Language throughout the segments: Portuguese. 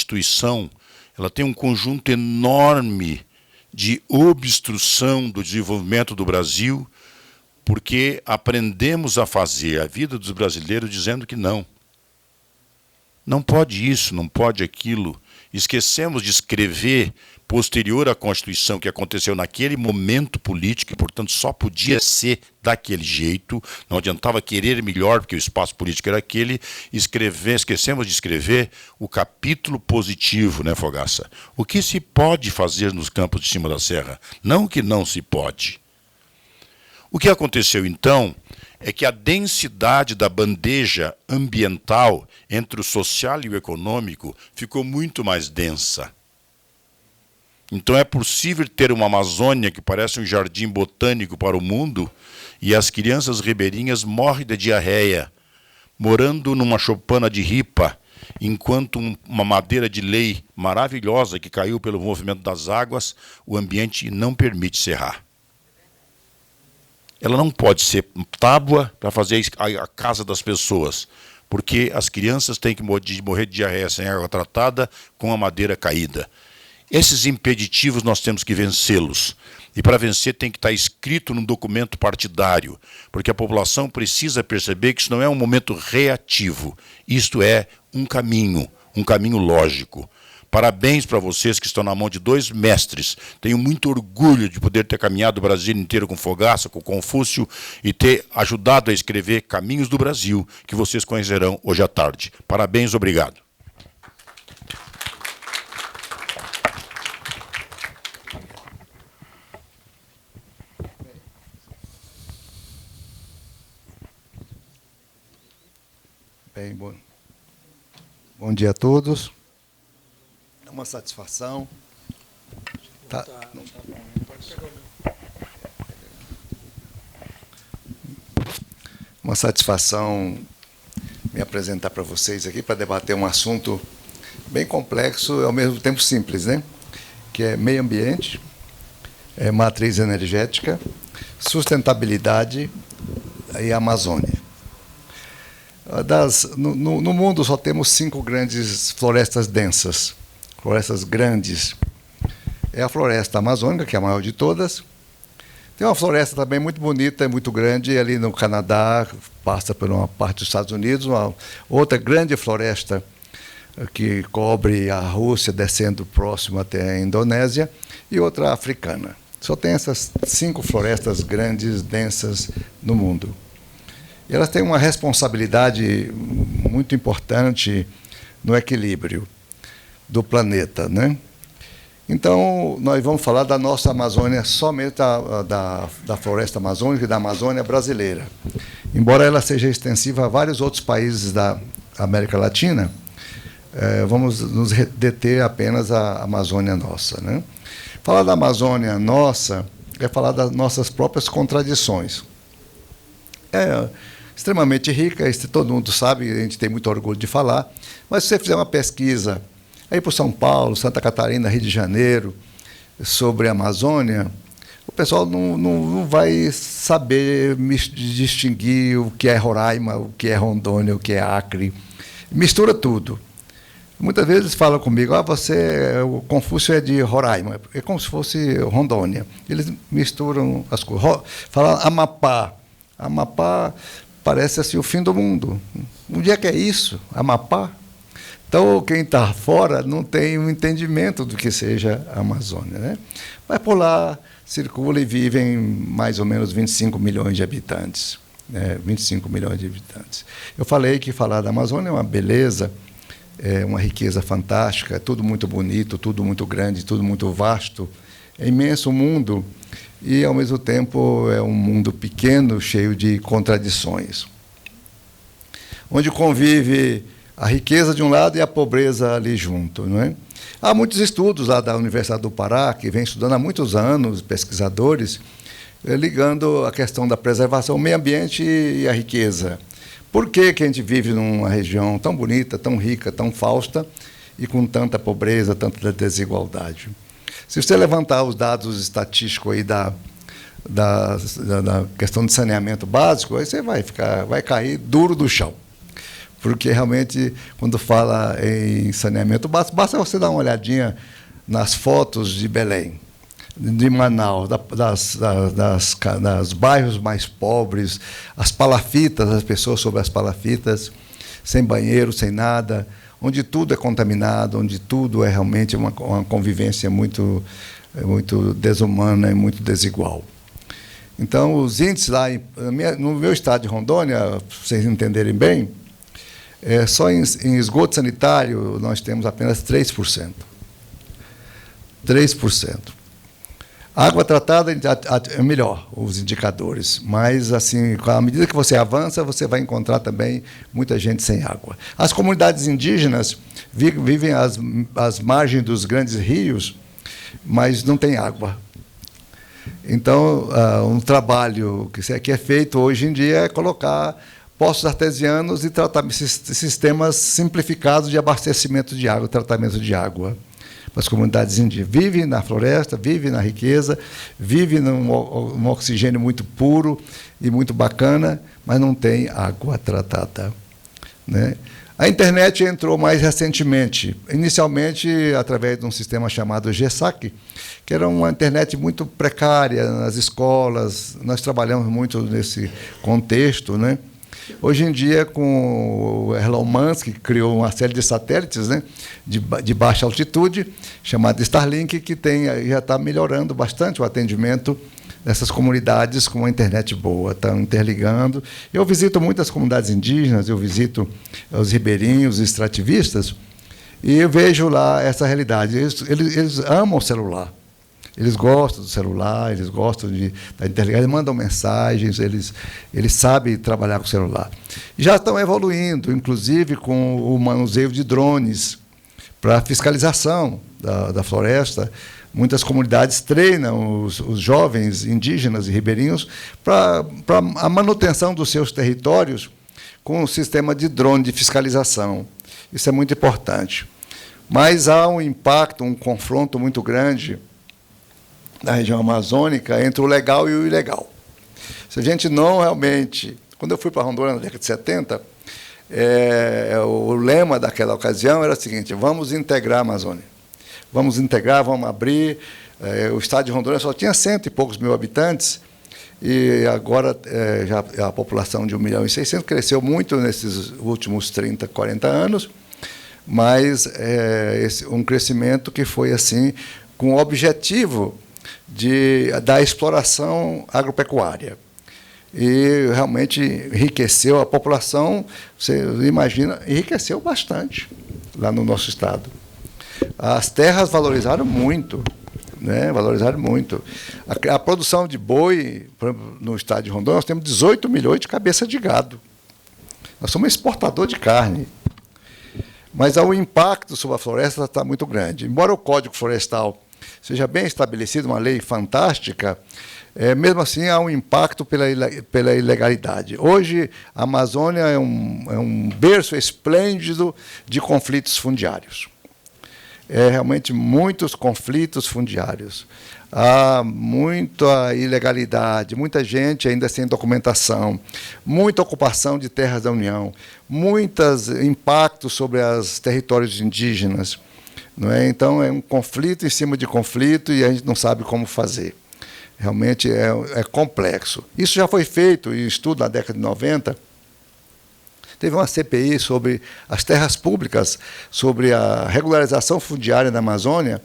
Constituição, ela tem um conjunto enorme de obstrução do desenvolvimento do Brasil, porque aprendemos a fazer a vida dos brasileiros dizendo que não. Não pode isso, não pode aquilo. Esquecemos de escrever, posterior à Constituição, que aconteceu naquele momento político, e, portanto, só podia ser daquele jeito, não adiantava querer melhor, porque o espaço político era aquele, esquecemos de escrever o capítulo positivo, né, Fogaça? O que se pode fazer nos campos de cima da serra? Não o que não se pode. O que aconteceu, então, é que a densidade da bandeja ambiental entre o social e o econômico ficou muito mais densa. Então é possível ter uma Amazônia que parece um jardim botânico para o mundo e as crianças ribeirinhas morrem de diarreia, morando numa choupana de ripa, enquanto uma madeira de lei maravilhosa que caiu pelo movimento das águas, o ambiente não permite serrar. Ela não pode ser tábua para fazer a casa das pessoas, porque as crianças têm que morrer de diarreia sem água tratada com a madeira caída. Esses impeditivos nós temos que vencê-los. E para vencer tem que estar escrito num documento partidário, porque a população precisa perceber que isso não é um momento reativo, isto é um caminho lógico. Parabéns para vocês que estão na mão de dois mestres. Tenho muito orgulho de poder ter caminhado o Brasil inteiro com Fogaça, com Confúcio, e ter ajudado a escrever Caminhos do Brasil, que vocês conhecerão hoje à tarde. Parabéns, obrigado. Bem, bom dia a todos. É uma satisfação. Uma satisfação me apresentar para vocês aqui para debater um assunto bem complexo e ao mesmo tempo simples, né? Que é meio ambiente, matriz energética, sustentabilidade e Amazônia. No mundo só temos 5 grandes florestas densas, florestas grandes. É a floresta amazônica, que é a maior de todas. Tem uma floresta também muito bonita e muito grande ali no Canadá, passa por uma parte dos Estados Unidos, uma outra grande floresta que cobre a Rússia, descendo próximo até a Indonésia, e outra africana. Só tem essas 5 florestas grandes, densas no mundo. E elas têm uma responsabilidade muito importante no equilíbrio do planeta, né? Então, nós vamos falar da nossa Amazônia, somente da floresta amazônica e da Amazônia brasileira. Embora ela seja extensiva a vários outros países da América Latina, vamos nos deter apenas à Amazônia nossa, né? Falar da Amazônia nossa é falar das nossas próprias contradições. É extremamente rica, isso todo mundo sabe, a gente tem muito orgulho de falar, mas se você fizer uma pesquisa aí por São Paulo, Santa Catarina, Rio de Janeiro, sobre a Amazônia, o pessoal não vai saber distinguir o que é Roraima, o que é Rondônia, o que é Acre. Mistura tudo. Muitas vezes falam comigo, o Confúcio é de Roraima, é como se fosse Rondônia. Eles misturam as coisas. Falam Amapá. Amapá parece assim o fim do mundo. Onde é que é isso? Amapá? Então, quem está fora não tem um entendimento do que seja a Amazônia, né? Mas por lá circula e vivem mais ou menos 25 milhões de habitantes. 25 milhões de habitantes. Eu falei que falar da Amazônia é uma beleza, é uma riqueza fantástica, é tudo muito bonito, tudo muito grande, tudo muito vasto. É imenso o mundo e, ao mesmo tempo, é um mundo pequeno, cheio de contradições, onde convive a riqueza de um lado e a pobreza ali junto, não é? Há muitos estudos lá da Universidade do Pará, que vem estudando há muitos anos, pesquisadores, ligando a questão da preservação, o meio ambiente e a riqueza. Por que que a gente vive numa região tão bonita, tão rica, tão fausta e com tanta pobreza, tanta desigualdade? Se você levantar os dados estatísticos aí da questão de saneamento básico, aí você vai cair duro do chão. porque realmente, quando fala em saneamento, basta você dar uma olhadinha nas fotos de Belém, de Manaus, das bairros mais pobres, as palafitas, as pessoas sobre as palafitas, sem banheiro, sem nada, onde tudo é contaminado, onde tudo é realmente uma convivência muito desumana e muito desigual. Então, os índices lá, no meu estado de Rondônia, para vocês entenderem bem, só em esgoto sanitário nós temos apenas 3%. 3%. Água tratada é melhor, os indicadores, mas, assim, à medida que você avança, você vai encontrar também muita gente sem água. As comunidades indígenas vivem às margens dos grandes rios, mas não tem água. Então, um trabalho que é feito hoje em dia é colocar poços artesianos e sistemas simplificados de abastecimento de água, tratamento de água. As comunidades indígenas vivem na floresta, vivem na riqueza, vivem num oxigênio muito puro e muito bacana, mas não tem água tratada, né? A internet entrou mais recentemente, inicialmente através de um sistema chamado GESAC, que era uma internet muito precária nas escolas. Nós trabalhamos muito nesse contexto, né? Hoje em dia, com o Elon Musk, que criou uma série de satélites, né, de baixa altitude, chamado Starlink, que já está melhorando bastante o atendimento dessas comunidades com uma internet boa, estão interligando. Eu visito muitas comunidades indígenas, eu visito os ribeirinhos, os extrativistas, e eu vejo lá essa realidade. Eles amam o celular. Eles gostam do celular, eles gostam da internet, eles mandam mensagens, eles sabem trabalhar com o celular. E já estão evoluindo, inclusive com o manuseio de drones para fiscalização da floresta. Muitas comunidades treinam os jovens indígenas e ribeirinhos para a manutenção dos seus territórios com um sistema de drone de fiscalização. Isso é muito importante. Mas há um impacto, um confronto muito grande na região amazônica entre o legal e o ilegal. Se a gente não realmente... Quando eu fui para Rondônia na década de 70, o lema daquela ocasião era o seguinte: vamos integrar a Amazônia. Vamos integrar, vamos abrir. O estado de Rondônia só tinha 100 e poucos mil habitantes, e agora já a população de 1.600.000 cresceu muito nesses últimos 30, 40 anos, mas um crescimento que foi assim com o objetivo da exploração agropecuária. E realmente enriqueceu a população, você imagina, enriqueceu bastante lá no nosso estado. As terras valorizaram muito, né? Valorizaram muito. A produção de boi, no estado de Rondônia, nós temos 18 milhões de cabeças de gado. Nós somos exportador de carne. Mas o impacto sobre a floresta está muito grande. Embora o Código Florestal seja bem estabelecido, uma lei fantástica, mesmo assim há um impacto pela ilegalidade. Hoje, a Amazônia é um berço esplêndido de conflitos fundiários. Realmente muitos conflitos fundiários. Há muita ilegalidade, muita gente ainda sem documentação, muita ocupação de terras da União, muitos impactos sobre os territórios indígenas. Não é? Então, é um conflito em cima de conflito e a gente não sabe como fazer. Realmente é complexo. Isso já foi feito em estudo na década de 90. Teve uma CPI sobre as terras públicas, sobre a regularização fundiária na Amazônia,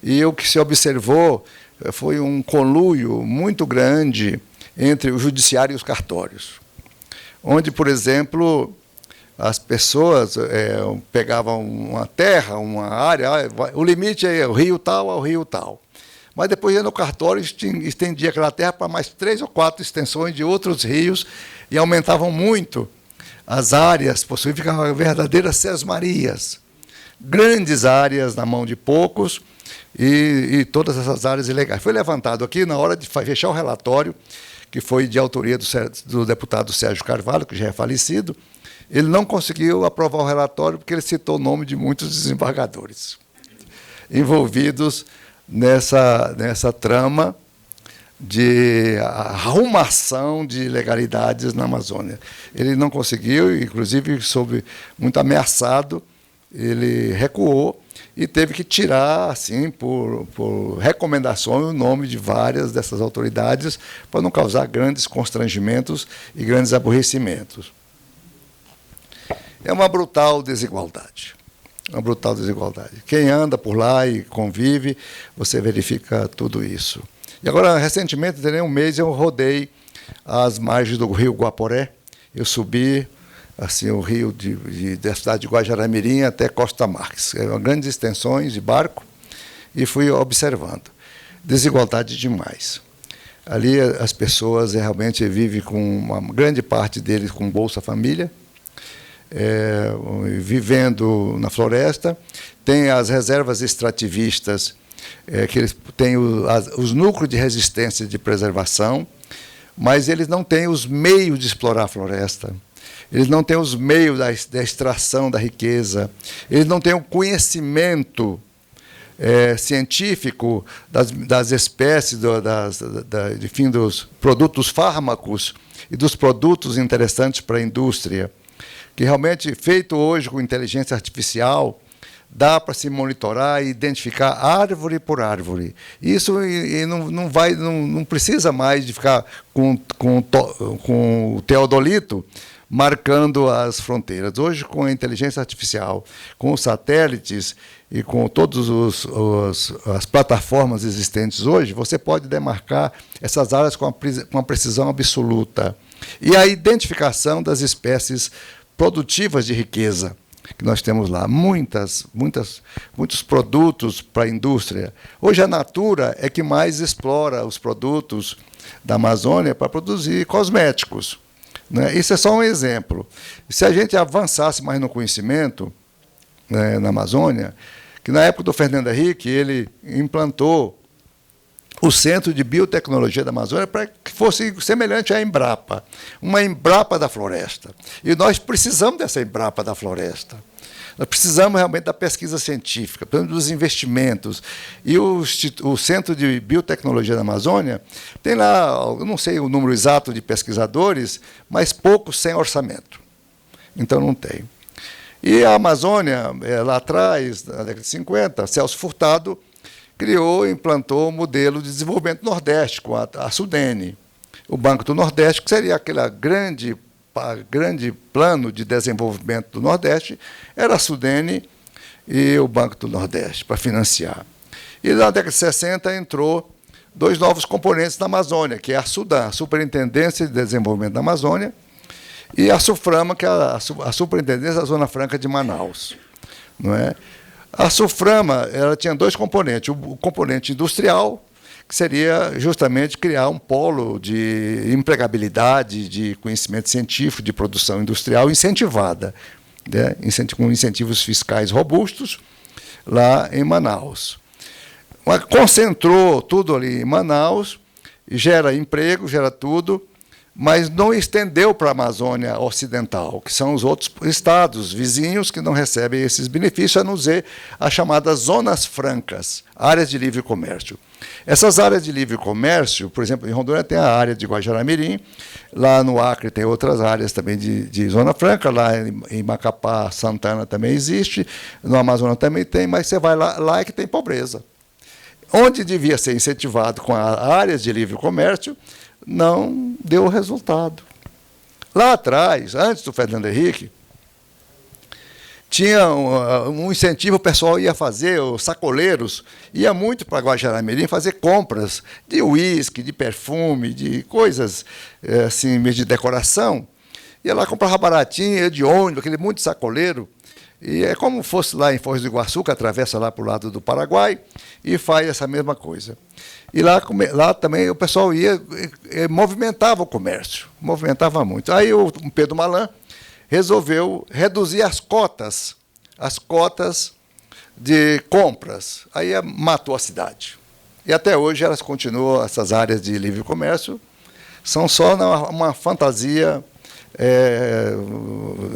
e o que se observou foi um conluio muito grande entre o judiciário e os cartórios, onde, por exemplo, as pessoas pegavam uma terra, uma área, o limite é o rio tal ao rio tal. Mas depois ia no cartório e estendia aquela terra para mais 3 ou 4 extensões de outros rios e aumentavam muito as áreas, ficavam verdadeiras sesmarias, grandes áreas na mão de poucos e todas essas áreas ilegais. Foi levantado aqui, na hora de fechar o relatório, que foi de autoria do deputado Sérgio Carvalho, que já é falecido. Ele não conseguiu aprovar o relatório porque ele citou o nome de muitos desembargadores envolvidos nessa trama de arrumação de ilegalidades na Amazônia. Ele não conseguiu, inclusive, soube muito ameaçado, ele recuou e teve que tirar, assim, por recomendação, o nome de várias dessas autoridades para não causar grandes constrangimentos e grandes aborrecimentos. É uma brutal desigualdade. Uma brutal desigualdade. Quem anda por lá e convive, você verifica tudo isso. E agora, recentemente, tem um mês, eu rodei as margens do rio Guaporé. Eu subi assim, o rio da cidade de Guajará-Mirim até Costa Marques. Eram grandes extensões de barco e fui observando. Desigualdade demais. Ali as pessoas realmente vivem com uma grande parte deles com Bolsa Família, vivendo na floresta. Tem as reservas extrativistas, que eles têm os núcleos de resistência e de preservação, mas eles não têm os meios de explorar a floresta. Eles não têm os meios da extração da riqueza, eles não têm o conhecimento científico das espécies, enfim, dos produtos fármacos e dos produtos interessantes para a indústria, que realmente, feito hoje com inteligência artificial, dá para se monitorar e identificar árvore por árvore. Isso não precisa mais de ficar com o teodolito marcando as fronteiras. Hoje, com a inteligência artificial, com os satélites e com todas as plataformas existentes hoje, você pode demarcar essas áreas com uma precisão absoluta. E a identificação das espécies produtivas de riqueza que nós temos lá. Muitos produtos para a indústria. Hoje a Natura é que mais explora os produtos da Amazônia para produzir cosméticos. Né? Isso é só um exemplo. Se a gente avançasse mais no conhecimento, né, na Amazônia, que na época do Fernando Henrique, ele implantou o Centro de Biotecnologia da Amazônia para que fosse semelhante à Embrapa, uma Embrapa da floresta. E nós precisamos dessa Embrapa da floresta. Nós precisamos realmente da pesquisa científica, dos investimentos. E o Centro de Biotecnologia da Amazônia tem lá, eu não sei o número exato de pesquisadores, mas poucos sem orçamento. Então não tem. E a Amazônia, lá atrás, na década de 50, Celso Furtado criou e implantou o modelo de desenvolvimento do Nordeste, com a Sudene. O Banco do Nordeste, que seria aquele grande plano de desenvolvimento do Nordeste, era a Sudene e o Banco do Nordeste, para financiar. E na década de 60 entrou dois novos componentes da Amazônia, que é a SUDAM, a Superintendência de Desenvolvimento da Amazônia, e a SUFRAMA, que é a Superintendência da Zona Franca de Manaus. Não é? A SUFRAMA ela tinha dois componentes. O componente industrial, que seria justamente criar um polo de empregabilidade, de conhecimento científico, de produção industrial incentivada, né? Com incentivos fiscais robustos, lá em Manaus. Concentrou tudo ali em Manaus, gera emprego, gera tudo, mas não estendeu para a Amazônia Ocidental, que são os outros estados vizinhos que não recebem esses benefícios, a não ser as chamadas zonas francas, áreas de livre comércio. Essas áreas de livre comércio, por exemplo, em Rondônia tem a área de Guajará-Mirim, lá no Acre tem outras áreas também de zona franca, lá em Macapá, Santana também existe, no Amazonas também tem, mas você vai lá é que tem pobreza. Onde devia ser incentivado com áreas de livre comércio, não deu resultado. Lá atrás, antes do Fernando Henrique, tinha um incentivo, o pessoal ia fazer, os sacoleiros, ia muito para Guajará-Mirim fazer compras de uísque, de perfume, de coisas assim, de decoração. Ia lá, comprava baratinho, ia de ônibus, aquele muito sacoleiro. E é como fosse lá em Foz do Iguaçu, que atravessa lá para o lado do Paraguai, e faz essa mesma coisa. E lá também o pessoal ia, movimentava o comércio, movimentava muito. Aí o Pedro Malan resolveu reduzir as cotas de compras. Aí matou a cidade. E até hoje elas continuam, essas áreas de livre comércio, são só uma fantasia,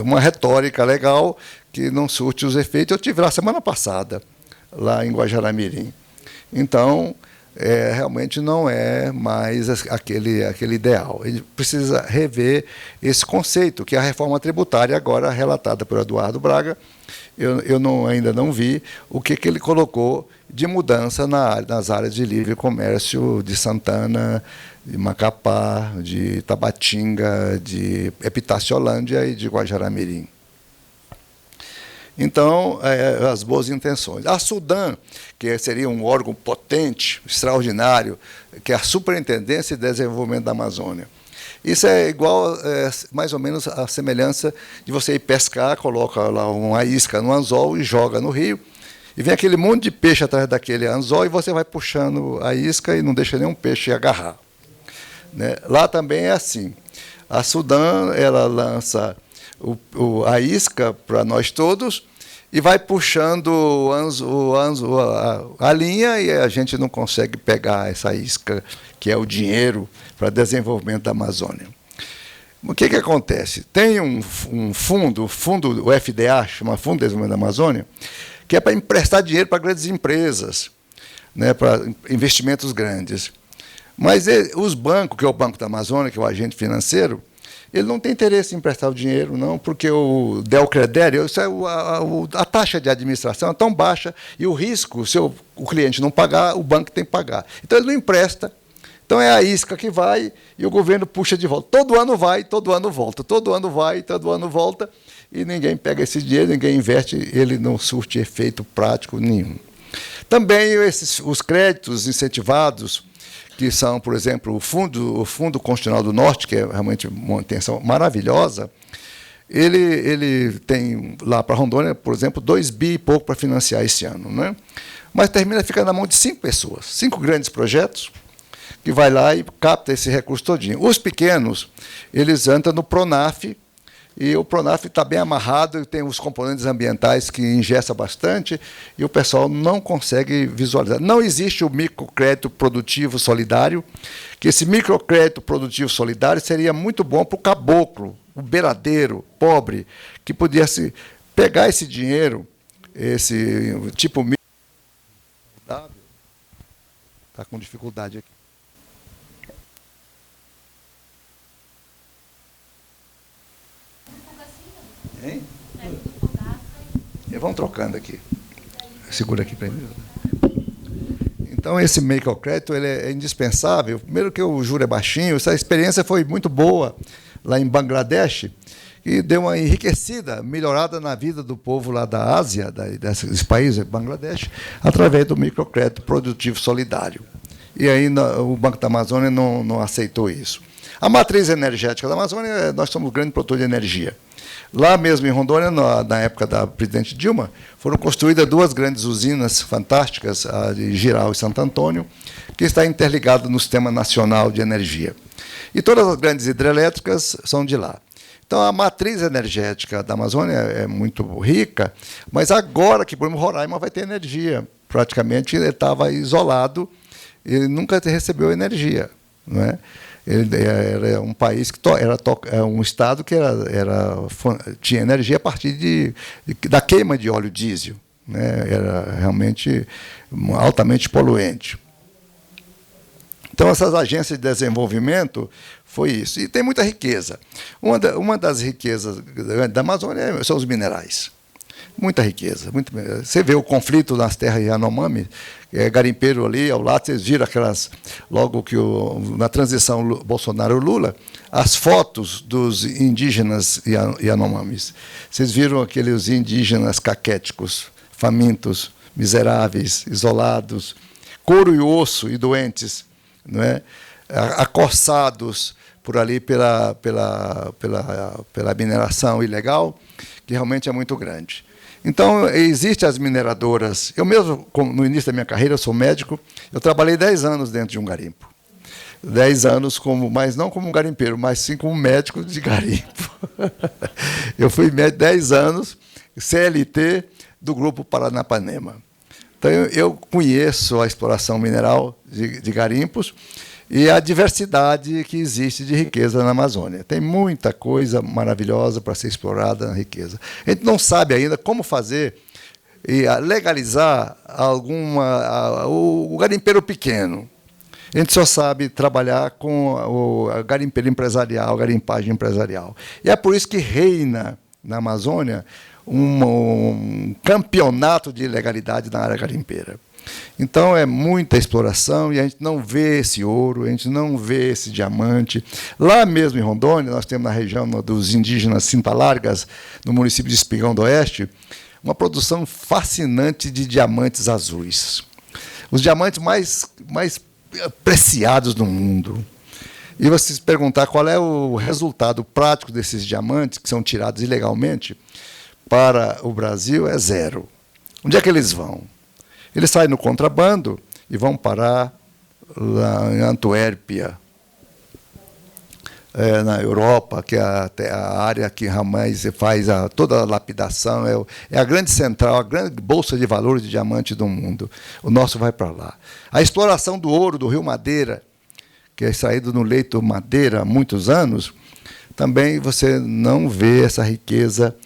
uma retórica legal que não surte os efeitos. Eu estive lá semana passada, lá em Guajará-Mirim. Então, realmente não é mais aquele ideal. Ele precisa rever esse conceito, que é a reforma tributária, agora relatada por Eduardo Braga. Eu ainda não vi o que ele colocou de mudança nas áreas de livre comércio de Santana, de Macapá, de Tabatinga, de Epitaciolândia e de Guajará-Mirim. Então, as boas intenções. A Sudam, que seria um órgão potente, extraordinário, que é a Superintendência de Desenvolvimento da Amazônia. Isso é igual, mais ou menos, a semelhança de você ir pescar, coloca lá uma isca no anzol e joga no rio, e vem aquele monte de peixe atrás daquele anzol e você vai puxando a isca e não deixa nenhum peixe agarrar. Né? Lá também é assim. A Sudam, ela lança a isca para nós todos e vai puxando a linha e a gente não consegue pegar essa isca, que é o dinheiro para desenvolvimento da Amazônia. O que acontece? Tem um fundo, o FDA, chama Fundo de Desenvolvimento da Amazônia, que é para emprestar dinheiro para grandes empresas, né, para investimentos grandes. Mas os bancos, que é o Banco da Amazônia, que é o agente financeiro, ele não tem interesse em emprestar o dinheiro, não, porque o Delcredere, a taxa de administração é tão baixa e o risco, se o cliente não pagar, o banco tem que pagar. Então, ele não empresta. Então, é a isca que vai e o governo puxa de volta. Todo ano vai, todo ano volta. Todo ano vai, todo ano volta. E ninguém pega esse dinheiro, ninguém investe, ele não surte efeito prático nenhum. Também os créditos incentivados, que são, por exemplo, o Fundo Constitucional do Norte, que é realmente uma intenção maravilhosa, ele tem lá para Rondônia, por exemplo, 2 bi e pouco para financiar esse ano. Né? Mas termina ficando na mão de 5 pessoas, 5 grandes projetos, que vai lá e capta esse recurso todinho. Os pequenos, eles entram no PRONAF, e o PRONAF está bem amarrado, tem os componentes ambientais que ingessa bastante, e o pessoal não consegue visualizar. Não existe o microcrédito produtivo solidário, que esse microcrédito produtivo solidário seria muito bom para o caboclo, o beiradeiro, pobre, que pudesse pegar esse dinheiro, esse tipo... Está com dificuldade aqui. Hein? Vamos trocando aqui. Segura aqui para mim. Então, esse microcrédito ele é indispensável. Primeiro que o juro é baixinho. Essa experiência foi muito boa lá em Bangladesh e deu uma enriquecida, melhorada na vida do povo lá da Ásia, desses países, Bangladesh, através do microcrédito produtivo solidário. E aí o Banco da Amazônia não aceitou isso. A matriz energética da Amazônia, nós somos um grande produtor de energia. Lá mesmo em Rondônia, na época da presidente Dilma, foram construídas 2 grandes usinas fantásticas, a de Jirau e Santo Antônio, que está interligado no Sistema Nacional de Energia. E todas as grandes hidrelétricas são de lá. Então, a matriz energética da Amazônia é muito rica, mas agora que, por exemplo, Roraima vai ter energia. Praticamente ele estava isolado, ele nunca recebeu energia, não é? Ele era um país que era um estado que tinha energia a partir da queima de óleo diesel, né? Era realmente altamente poluente. Então, essas agências de desenvolvimento foi isso. E tem muita riqueza. Uma das riquezas da Amazônia são os minerais. Muita riqueza. Você vê o conflito nas terras Yanomami, garimpeiro ali ao lado, vocês viram aquelas, logo que na transição Bolsonaro-Lula, as fotos dos indígenas Yanomamis. Vocês viram aqueles indígenas caquéticos, famintos, miseráveis, isolados, couro e osso e doentes, não é? Acossados por ali pela mineração ilegal, que realmente é muito grande. Então, existem as mineradoras. Eu mesmo, no início da minha carreira, eu sou médico, eu trabalhei 10 anos dentro de um garimpo. 10 anos, mas não como um garimpeiro, mas sim como médico de garimpo. Eu fui 10 anos, CLT, do Grupo Paranapanema. Então, eu conheço a exploração mineral de garimpos e a diversidade que existe de riqueza na Amazônia. Tem muita coisa maravilhosa para ser explorada na riqueza. A gente não sabe ainda como fazer e legalizar o garimpeiro pequeno. A gente só sabe trabalhar com o garimpeiro empresarial, a garimpagem empresarial. E é por isso que reina na Amazônia um campeonato de ilegalidade na área garimpeira. Então, é muita exploração e a gente não vê esse ouro, a gente não vê esse diamante. Lá mesmo em Rondônia, nós temos na região dos indígenas Cinta-Largas, no município de Espigão do Oeste, uma produção fascinante de diamantes azuis. Os diamantes mais preciados do mundo. E você se perguntar qual é o resultado prático desses diamantes, que são tirados ilegalmente, para o Brasil é zero. Onde é que eles vão? Eles saem no contrabando e vão parar lá em Antuérpia, na Europa, que é a área que Ramais faz toda a lapidação, é a grande central, a grande bolsa de valores de diamante do mundo. O nosso vai para lá. A exploração do ouro do Rio Madeira, que é extraído no leito Madeira há muitos anos, também você não vê essa riqueza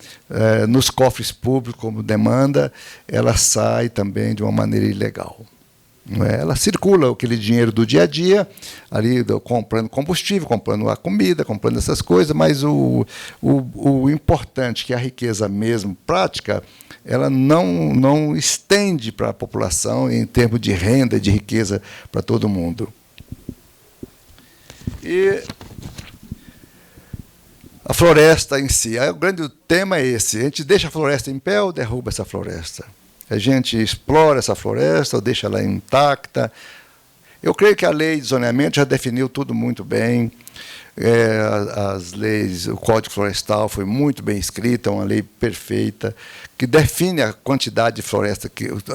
nos cofres públicos como demanda, ela sai também de uma maneira ilegal. Não é? Ela circula aquele dinheiro do dia a dia, ali comprando combustível, comprando a comida, comprando essas coisas, mas o importante, que é a riqueza mesmo prática, ela não estende para a população em termos de renda e de riqueza para todo mundo. E a floresta em si, o grande tema é esse: a gente deixa a floresta em pé ou derruba essa floresta? A gente explora essa floresta ou deixa ela intacta? Eu creio que a lei de zoneamento já definiu tudo muito bem. As leis, o Código Florestal foi muito bem escrito, é uma lei perfeita, que define a quantidade de floresta,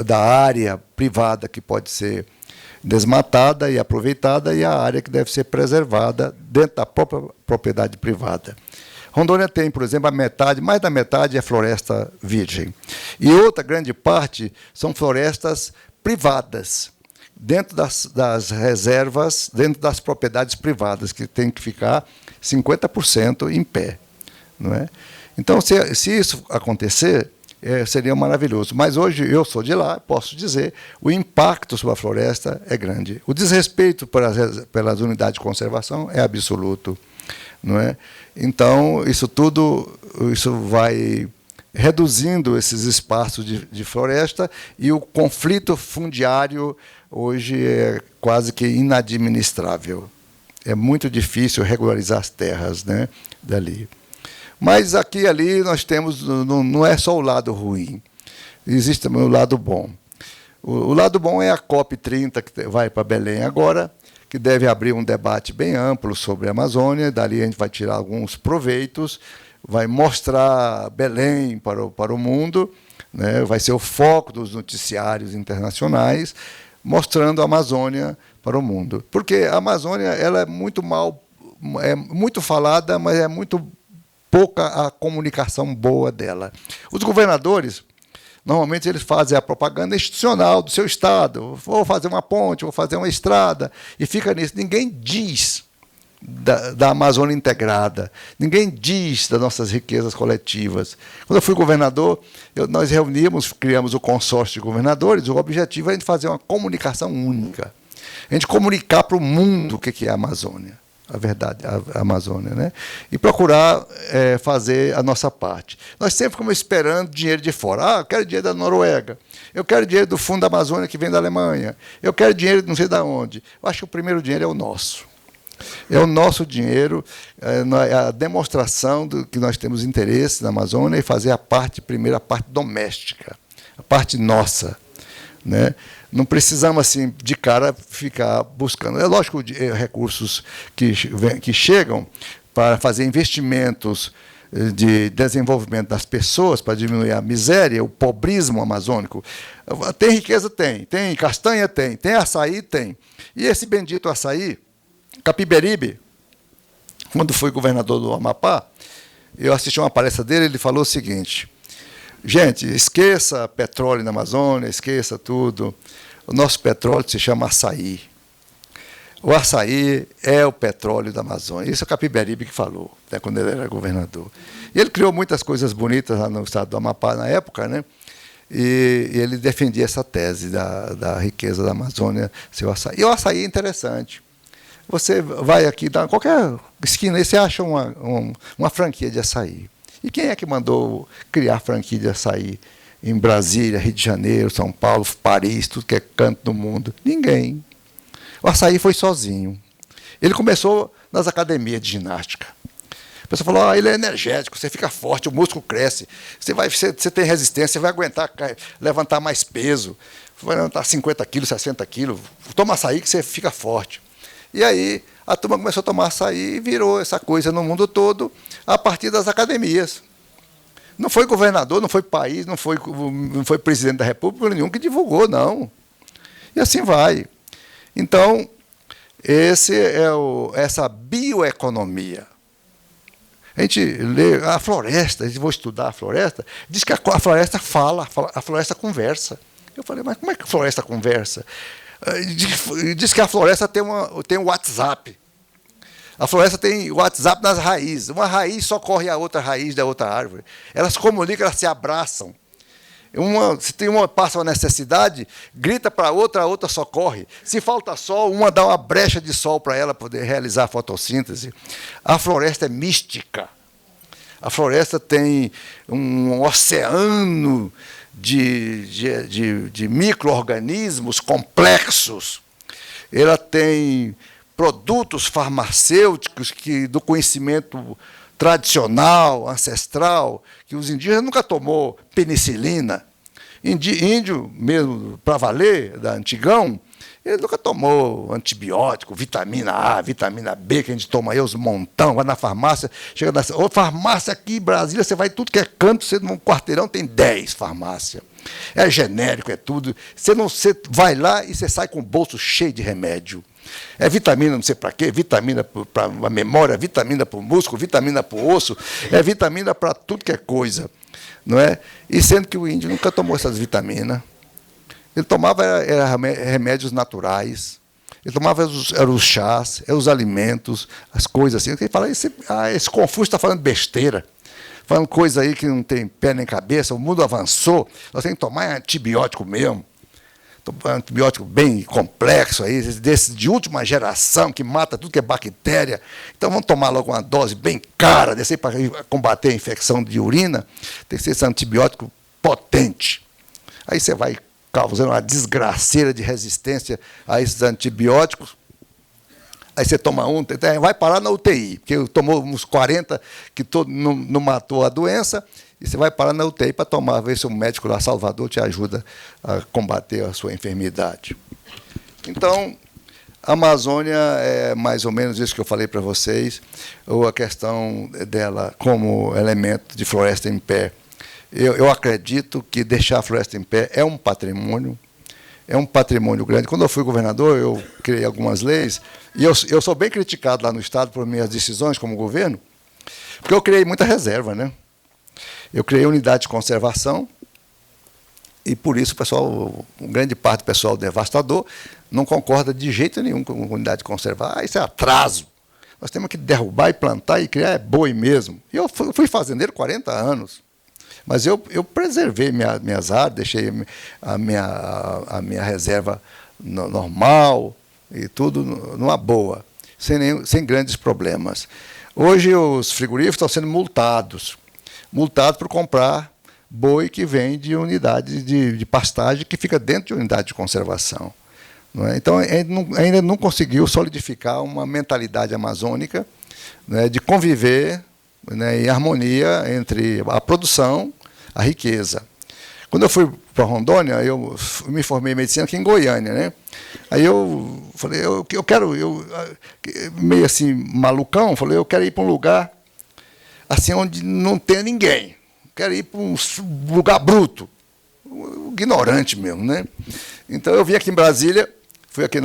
da área privada que pode ser desmatada e aproveitada e a área que deve ser preservada dentro da própria propriedade privada. Rondônia tem, por exemplo, mais da metade é floresta virgem. E outra grande parte são florestas privadas, dentro das reservas, dentro das propriedades privadas, que tem que ficar 50% em pé. Não é? Então, se isso acontecer, seria maravilhoso. Mas hoje eu sou de lá, posso dizer, o impacto sobre a floresta é grande. O desrespeito pelas unidades de conservação é absoluto. Não é? Então, isso vai reduzindo esses espaços de floresta e o conflito fundiário hoje é quase que inadministrável. É muito difícil regularizar as terras, né, dali. Mas aqui e ali nós temos, não é só o lado ruim, existe também o lado bom. O lado bom é a COP30, que vai para Belém agora, que deve abrir um debate bem amplo sobre a Amazônia, dali a gente vai tirar alguns proveitos, vai mostrar Belém para o mundo, né, vai ser o foco dos noticiários internacionais, mostrando a Amazônia para o mundo. Porque a Amazônia ela é muito falada, mas é muito pouca a comunicação boa dela. Os governadores, normalmente, eles fazem a propaganda institucional do seu estado. Vou fazer uma ponte, vou fazer uma estrada, e fica nisso. Ninguém diz da Amazônia integrada, ninguém diz das nossas riquezas coletivas. Quando eu fui governador, nós criamos o consórcio de governadores, o objetivo é a gente fazer uma comunicação única. A gente comunicar para o mundo o que é a Amazônia. A verdade, a Amazônia, né? E procurar fazer a nossa parte. Nós sempre ficamos esperando dinheiro de fora. Eu quero dinheiro da Noruega, eu quero dinheiro do Fundo da Amazônia que vem da Alemanha, eu quero dinheiro de não sei de onde. Eu acho que o primeiro dinheiro é o nosso. É o nosso dinheiro, a demonstração do que nós temos interesse na Amazônia e fazer primeiro a parte doméstica, a parte nossa, né? Não precisamos, assim, de cara, ficar buscando. É lógico, recursos que chegam para fazer investimentos de desenvolvimento das pessoas, para diminuir a miséria, o pobrismo amazônico. Tem riqueza? Tem castanha? Tem açaí? Tem. E esse bendito açaí, Capiberibe, quando fui governador do Amapá, eu assisti uma palestra dele, ele falou o seguinte: gente, esqueça petróleo na Amazônia, esqueça tudo. O nosso petróleo se chama açaí. O açaí é o petróleo da Amazônia. Isso é o Capiberibe que falou, né, quando ele era governador. E ele criou muitas coisas bonitas lá no estado do Amapá na época, né? e ele defendia essa tese da riqueza da Amazônia, seu açaí. E o açaí é interessante. Você vai aqui, em qualquer esquina, aí você acha uma franquia de açaí. E quem é que mandou criar franquia de açaí em Brasília, Rio de Janeiro, São Paulo, Paris, tudo que é canto do mundo? Ninguém. O açaí foi sozinho. Ele começou nas academias de ginástica. A pessoa falou, ele é energético, você fica forte, o músculo cresce, você tem resistência, você vai aguentar levantar mais peso, vai levantar 50 quilos, 60 quilos, toma açaí que você fica forte. E aí a turma começou a tomar açaí e virou essa coisa no mundo todo a partir das academias. Não foi governador, não foi país, não foi presidente da República nenhum que divulgou, não. E assim vai. Então, essa bioeconomia. A gente lê a floresta, a gente vai estudar a floresta, diz que a floresta fala, a floresta conversa. Eu falei, mas como é que a floresta conversa? Diz que a floresta tem um WhatsApp. A floresta tem WhatsApp nas raízes. Uma raiz socorre a outra raiz da outra árvore. Elas se comunicam, elas se abraçam. Se tem uma passa uma necessidade, grita para a outra socorre. Se falta sol, uma dá uma brecha de sol para ela poder realizar a fotossíntese. A floresta é mística. A floresta tem um oceano de micro-organismos complexos. Ela tem produtos farmacêuticos do conhecimento tradicional, ancestral, que os indígenas nunca tomou penicilina. Índio mesmo, para valer, da antigão, ele nunca tomou antibiótico, vitamina A, vitamina B, que a gente toma aí, os montão, vai na farmácia, chega na farmácia aqui em Brasília, você vai tudo que é canto, você num quarteirão tem 10 farmácias. É genérico, é tudo. Você vai lá e você sai com o bolso cheio de remédio. É vitamina não sei para quê, vitamina para a memória, vitamina para o músculo, vitamina para o osso, é vitamina para tudo que é coisa. Não é? E sendo que o índio nunca tomou essas vitaminas. Ele tomava remédios naturais, ele tomava os chás, os alimentos, as coisas assim. Ele fala, esse Confúcio está falando besteira, falando coisa aí que não tem pé nem cabeça, o mundo avançou, nós temos que tomar antibiótico mesmo. Antibiótico bem complexo, aí, desse de última geração, que mata tudo que é bactéria. Então vamos tomar logo uma dose bem cara, desse aí para combater a infecção de urina, tem que ser esse antibiótico potente. Aí você vai causando uma desgraceira de resistência a esses antibióticos. Aí você toma vai parar na UTI, porque tomou uns 40 que não matou a doença, e você vai parar na UTI para tomar, ver se o médico lá, Salvador, te ajuda a combater a sua enfermidade. Então, a Amazônia é mais ou menos isso que eu falei para vocês, ou a questão dela como elemento de floresta em pé. Eu acredito que deixar a floresta em pé é um patrimônio grande. Quando eu fui governador, eu criei algumas leis, e eu sou bem criticado lá no Estado por minhas decisões como governo, porque eu criei muita reserva, né? Eu criei unidade de conservação, e por isso grande parte do pessoal devastador não concorda de jeito nenhum com a unidade de conservação. Isso é atraso. Nós temos que derrubar e plantar e criar boi mesmo. E eu fui fazendeiro 40 anos. Mas eu preservei minhas áreas, deixei a minha reserva normal e tudo numa boa, sem grandes problemas. Hoje os frigoríficos estão sendo multados por comprar boi que vem de unidade de pastagem que fica dentro de unidade de conservação. Não é? Então, ainda não conseguiu solidificar uma mentalidade amazônica, né, de conviver, né, em harmonia entre a produção, a riqueza. Quando eu fui para Rondônia, eu me formei em medicina aqui em Goiânia, né? Aí eu falei, eu quero, meio assim, malucão, falei, eu quero ir para um lugar assim onde não tenha ninguém. Quero ir para um lugar bruto, ignorante mesmo, né? Então eu vim aqui em Brasília, fui aqui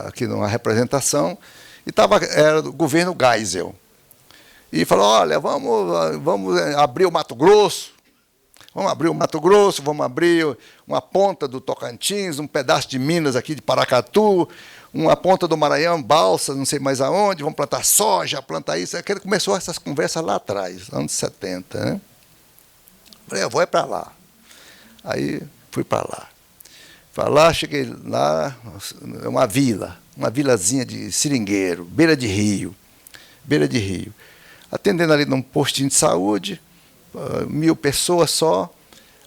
aqui numa representação, e era do governo Geisel. E falou, olha, vamos abrir o Mato Grosso, vamos abrir uma ponta do Tocantins, um pedaço de Minas aqui de Paracatu, uma ponta do Maranhão, balsa, não sei mais aonde, vamos plantar soja, plantar isso. Ele começou essas conversas lá atrás, anos 70. Né? Falei, eu vou para lá. Aí fui para lá. Para lá, cheguei lá, uma vilazinha de seringueiro, beira de rio. Atendendo ali num postinho de saúde, 1.000 pessoas só,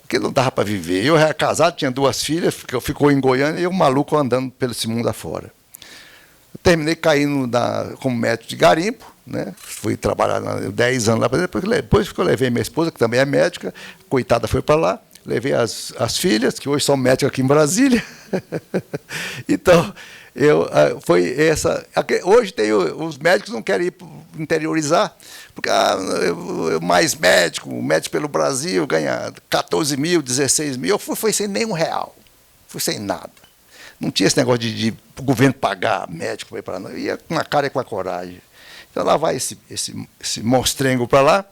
porque não dava para viver. Eu era casado, tinha 2 filhas, ficou em Goiânia e eu maluco andando pelo esse mundo afora. Eu terminei caindo como médico de garimpo, né? Fui trabalhar 10 anos lá, depois que eu levei minha esposa, que também é médica, coitada foi para lá, levei as filhas, que hoje são médicas aqui em Brasília. Então, foi essa. Hoje os médicos não querem ir interiorizar, porque mais médico, médico pelo Brasil ganha 14 mil, 16 mil. Eu fui sem nenhum real, fui sem nada. Não tinha esse negócio de o governo pagar médico para ir para lá. Eu ia com a cara e com a coragem. Então lá vai esse monstrengo para lá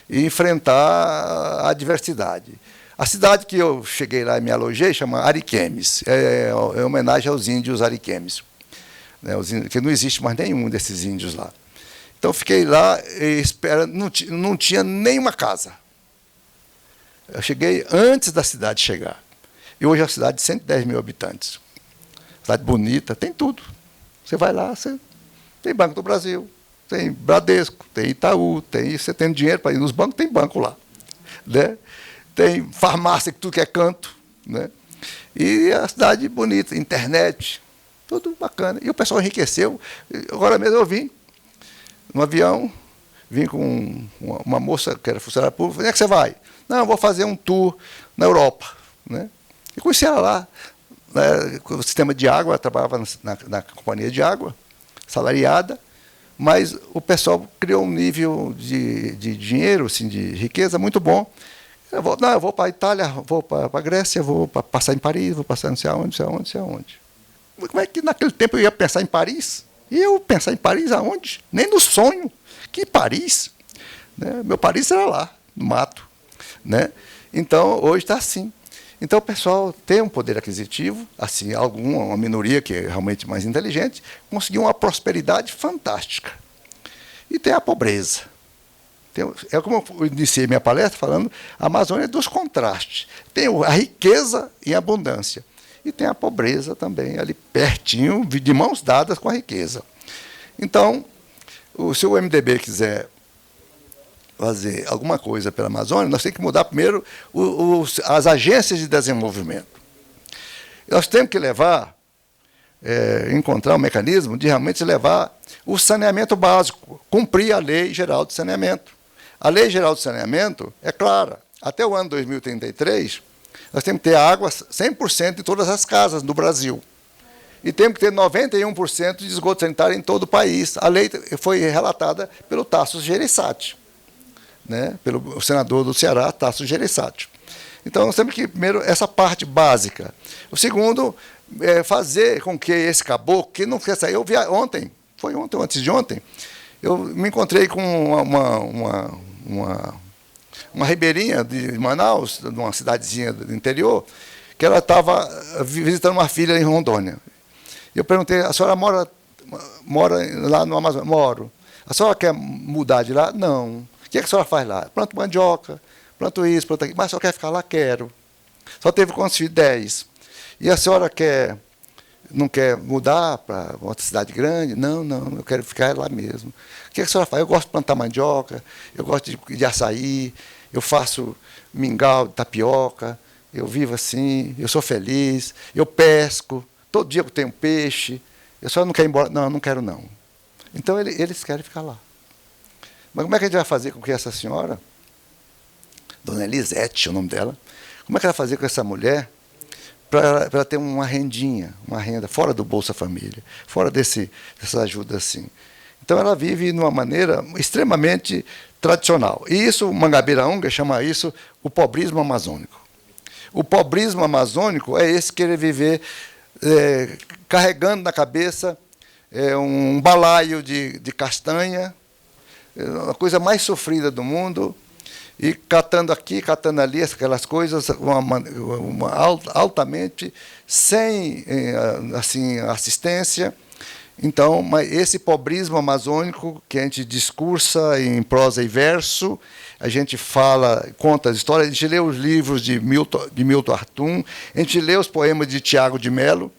e enfrentar a adversidade. A cidade que eu cheguei lá e me alojei chama Ariquemes, é homenagem aos índios Ariquemes, né, que não existe mais nenhum desses índios lá. Então fiquei lá e não tinha nenhuma casa. Eu cheguei antes da cidade chegar. E hoje é uma cidade de 110 mil habitantes. Cidade bonita, tem tudo. Você vai lá, tem Banco do Brasil, tem Bradesco, tem Itaú, você tem dinheiro para ir nos bancos, tem banco lá, né? Tem farmácia, tudo que é canto, né? E a cidade bonita, internet, tudo bacana. E o pessoal enriqueceu. Agora mesmo eu vim no avião, vim com uma moça que era funcionária pública. Onde é que você vai? Não, eu vou fazer um tour na Europa, né? E conheci ela lá, né, com o sistema de água, ela trabalhava na companhia de água, salariada, mas o pessoal criou um nível de dinheiro, assim, de riqueza muito bom. Eu vou para a Itália, vou para a Grécia, vou passar em Paris, vou passar não sei aonde. Como é que naquele tempo eu ia pensar em Paris? E eu pensar em Paris aonde? Nem no sonho. Que Paris? Né? Meu Paris era lá, no mato. Né? Então, hoje está assim. Então, o pessoal tem um poder aquisitivo, assim, uma minoria que é realmente mais inteligente, conseguiu uma prosperidade fantástica. E tem a pobreza. É como eu iniciei minha palestra falando, a Amazônia é dos contrastes. Tem a riqueza e a abundância. E tem a pobreza também, ali pertinho, de mãos dadas com a riqueza. Então, se o MDB quiser fazer alguma coisa pela Amazônia, nós temos que mudar primeiro as agências de desenvolvimento. Nós temos que encontrar um mecanismo de realmente levar o saneamento básico, cumprir a Lei Geral de Saneamento. A Lei Geral de Saneamento é clara. Até o ano 2033, nós temos que ter água 100% em todas as casas do Brasil. E temos que ter 91% de esgoto sanitário em todo o país. A lei foi relatada pelo Tasso Gereissati, né? Pelo senador do Ceará, Tasso Gereissati. Então, nós temos que, primeiro, essa parte básica. O segundo, fazer com que esse caboclo, que não quer sair, eu vi ontem, foi ontem ou antes de ontem, eu me encontrei com uma ribeirinha de Manaus, de uma cidadezinha do interior, que ela estava visitando uma filha em Rondônia. Eu perguntei, a senhora mora lá no Amazonas? Moro. A senhora quer mudar de lá? Não. O que a senhora faz lá? Planto mandioca, planto isso, planto aquilo. Mas a senhora quer ficar lá? Quero. Só teve quantos filhos? 10. E a senhora não quer mudar para outra cidade grande? Não, eu quero ficar lá mesmo. O que a senhora faz? Eu gosto de plantar mandioca, eu gosto de açaí, eu faço mingau de tapioca, eu vivo assim, eu sou feliz, eu pesco, todo dia eu tenho peixe, eu só não quero ir embora. Não, eu não quero não. Então eles querem ficar lá. Mas como é que a gente vai fazer com que essa senhora, Dona Elisete, é o nome dela, como é que ela vai fazer com essa mulher para ela ter uma rendinha, uma renda fora do Bolsa Família, fora dessas ajudas assim? Então ela vive de uma maneira extremamente tradicional. E isso, o Mangabeira Unger chama isso o pobrismo amazônico. O pobrismo amazônico é esse querer viver carregando na cabeça um balaio de castanha, a coisa mais sofrida do mundo, e catando aqui, catando ali, aquelas coisas altamente sem assim, assistência. Então, mas esse pobrismo amazônico que a gente discursa em prosa e verso, a gente fala, conta as histórias, a gente lê os livros de Milton Artum, a gente lê os poemas de Tiago de Mello,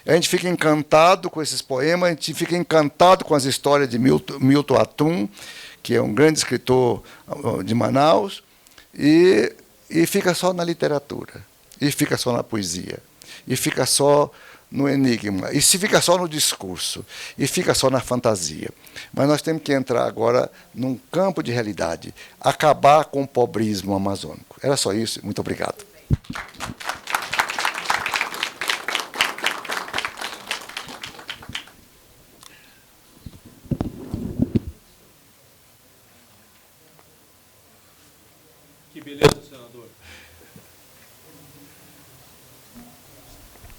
a gente fica encantado com esses poemas, a gente fica encantado com as histórias de Milton Artum, que é um grande escritor de Manaus, e fica só na literatura, e fica só na poesia, e fica só no enigma, e se fica só no discurso, e fica só na fantasia. Mas nós temos que entrar agora num campo de realidade, acabar com o pobrismo amazônico. Era só isso. Muito obrigado. Que beleza, senador.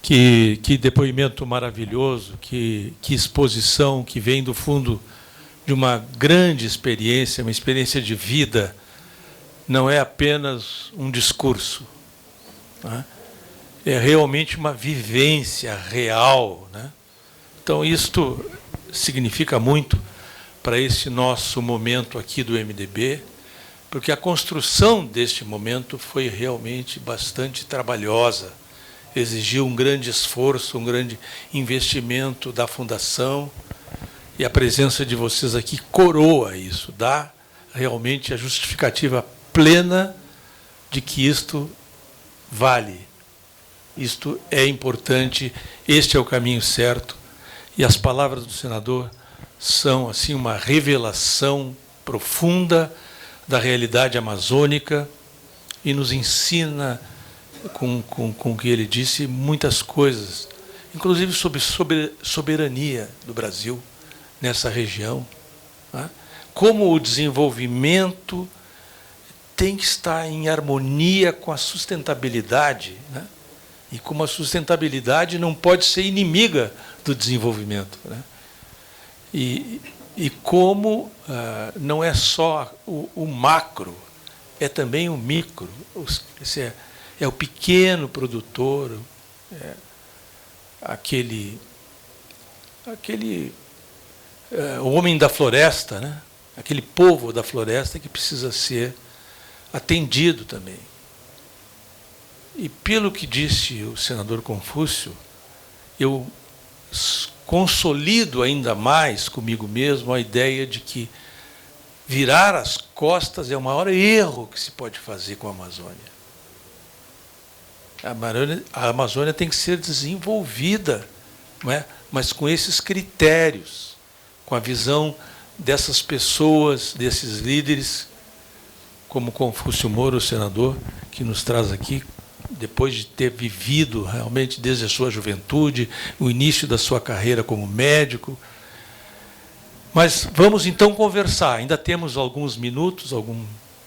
Que depoimento maravilhoso, que exposição que vem do fundo de uma grande experiência, uma experiência de vida. Não é apenas um discurso, né? É realmente uma vivência real, né? Então, isto significa muito para esse nosso momento aqui do MDB, porque a construção deste momento foi realmente bastante trabalhosa, exigiu um grande esforço, um grande investimento da Fundação, e a presença de vocês aqui coroa isso, dá realmente a justificativa plena de que isto vale, isto é importante, este é o caminho certo, e as palavras do senador são assim uma revelação profunda da realidade amazônica e nos ensina, com o que ele disse, muitas coisas, inclusive sobre soberania do Brasil nessa região, né? Como o desenvolvimento tem que estar em harmonia com a sustentabilidade, né? E como a sustentabilidade não pode ser inimiga do desenvolvimento, né? E como não é só o macro, é também o micro. Esse é o pequeno produtor, o homem da floresta, né? Aquele povo da floresta que precisa ser atendido também. E pelo que disse o senador Confúcio, eu consolido ainda mais comigo mesmo a ideia de que virar as costas é o maior erro que se pode fazer com a Amazônia. A Amazônia tem que ser desenvolvida, não é? Mas com esses critérios, com a visão dessas pessoas, desses líderes, como Confúcio Moura, o senador, que nos traz aqui, depois de ter vivido realmente desde a sua juventude, o início da sua carreira como médico. Mas vamos então conversar. Ainda temos alguns minutos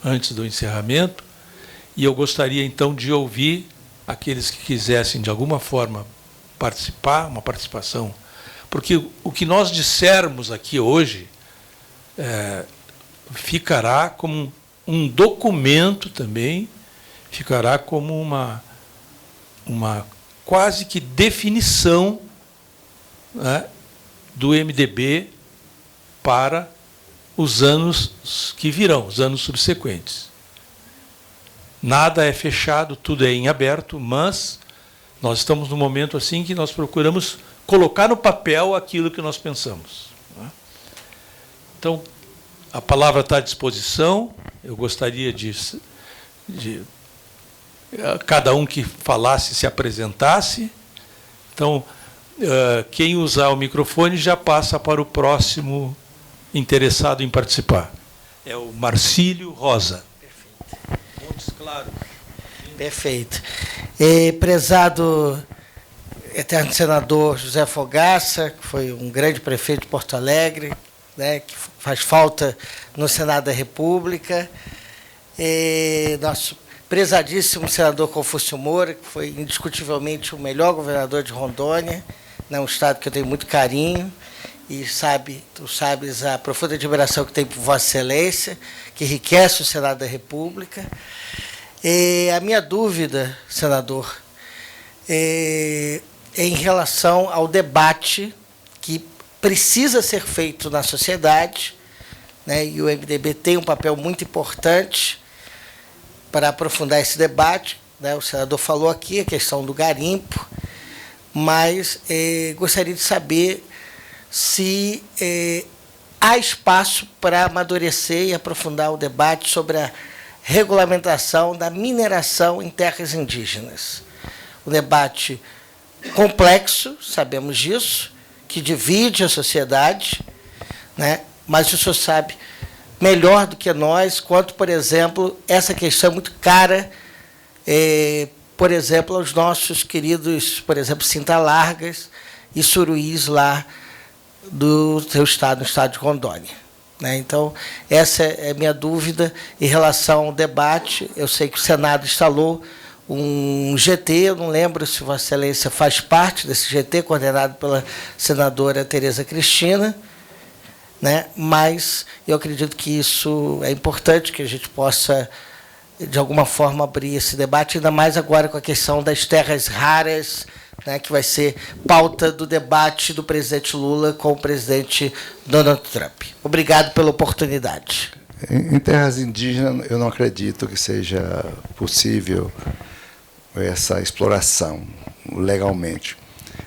antes do encerramento, e eu gostaria então de ouvir aqueles que quisessem de alguma forma participar, uma participação, porque o que nós dissermos aqui hoje ficará como um documento também, ficará como uma quase que definição, né, do MDB para os anos que virão, os anos subsequentes. Nada é fechado, tudo é em aberto, mas nós estamos num momento assim que nós procuramos colocar no papel aquilo que nós pensamos, né? Então, a palavra está à disposição. Eu gostaria de cada um que falasse se apresentasse. Então, quem usar o microfone já passa para o próximo interessado em participar. É o Marcílio Rosa. Perfeito. Montes Claros. Perfeito. Prezado eterno senador José Fogaça, que foi um grande prefeito de Porto Alegre, né, que faz falta no Senado da República. Nosso prezadíssimo senador Confúcio Moura, que foi indiscutivelmente o melhor governador de Rondônia, né, um estado que eu tenho muito carinho, e tu sabes a profunda admiração que tem por Vossa Excelência, que enriquece o Senado da República. A minha dúvida, senador, é em relação ao debate que precisa ser feito na sociedade, né, e o MDB tem um papel muito importante para aprofundar esse debate, né? O senador falou aqui a questão do garimpo, mas gostaria de saber se há espaço para amadurecer e aprofundar o debate sobre a regulamentação da mineração em terras indígenas. Um debate complexo, sabemos disso, que divide a sociedade, né? Mas o senhor sabe melhor do que nós quanto, por exemplo, essa questão é muito cara, por exemplo, aos nossos queridos, por exemplo, Cinta-Largas e Suruís lá do seu estado, no estado de Rondônia, né? Então, essa é a minha dúvida em relação ao debate. Eu sei que o Senado instalou um GT, eu não lembro se Vossa Excelência faz parte desse GT, coordenado pela senadora Tereza Cristina, né? Mas eu acredito que isso é importante, que a gente possa, de alguma forma, abrir esse debate, ainda mais agora com a questão das terras raras, né, que vai ser pauta do debate do presidente Lula com o presidente Donald Trump. Obrigado pela oportunidade. Em terras indígenas, eu não acredito que seja possível essa exploração legalmente.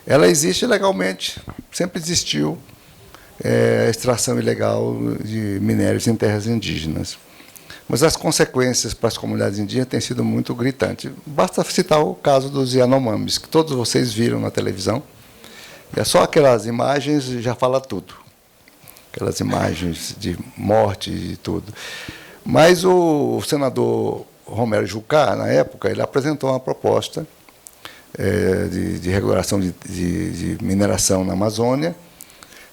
Ela existe legalmente, sempre existiu a extração ilegal de minérios em terras indígenas. Mas as consequências para as comunidades indígenas têm sido muito gritantes. Basta citar o caso dos Yanomamis, que todos vocês viram na televisão. É só aquelas imagens já fala tudo. Aquelas imagens de morte e tudo. Mas o senador Romero Jucá, na época, ele apresentou uma proposta de regulação de mineração na Amazônia.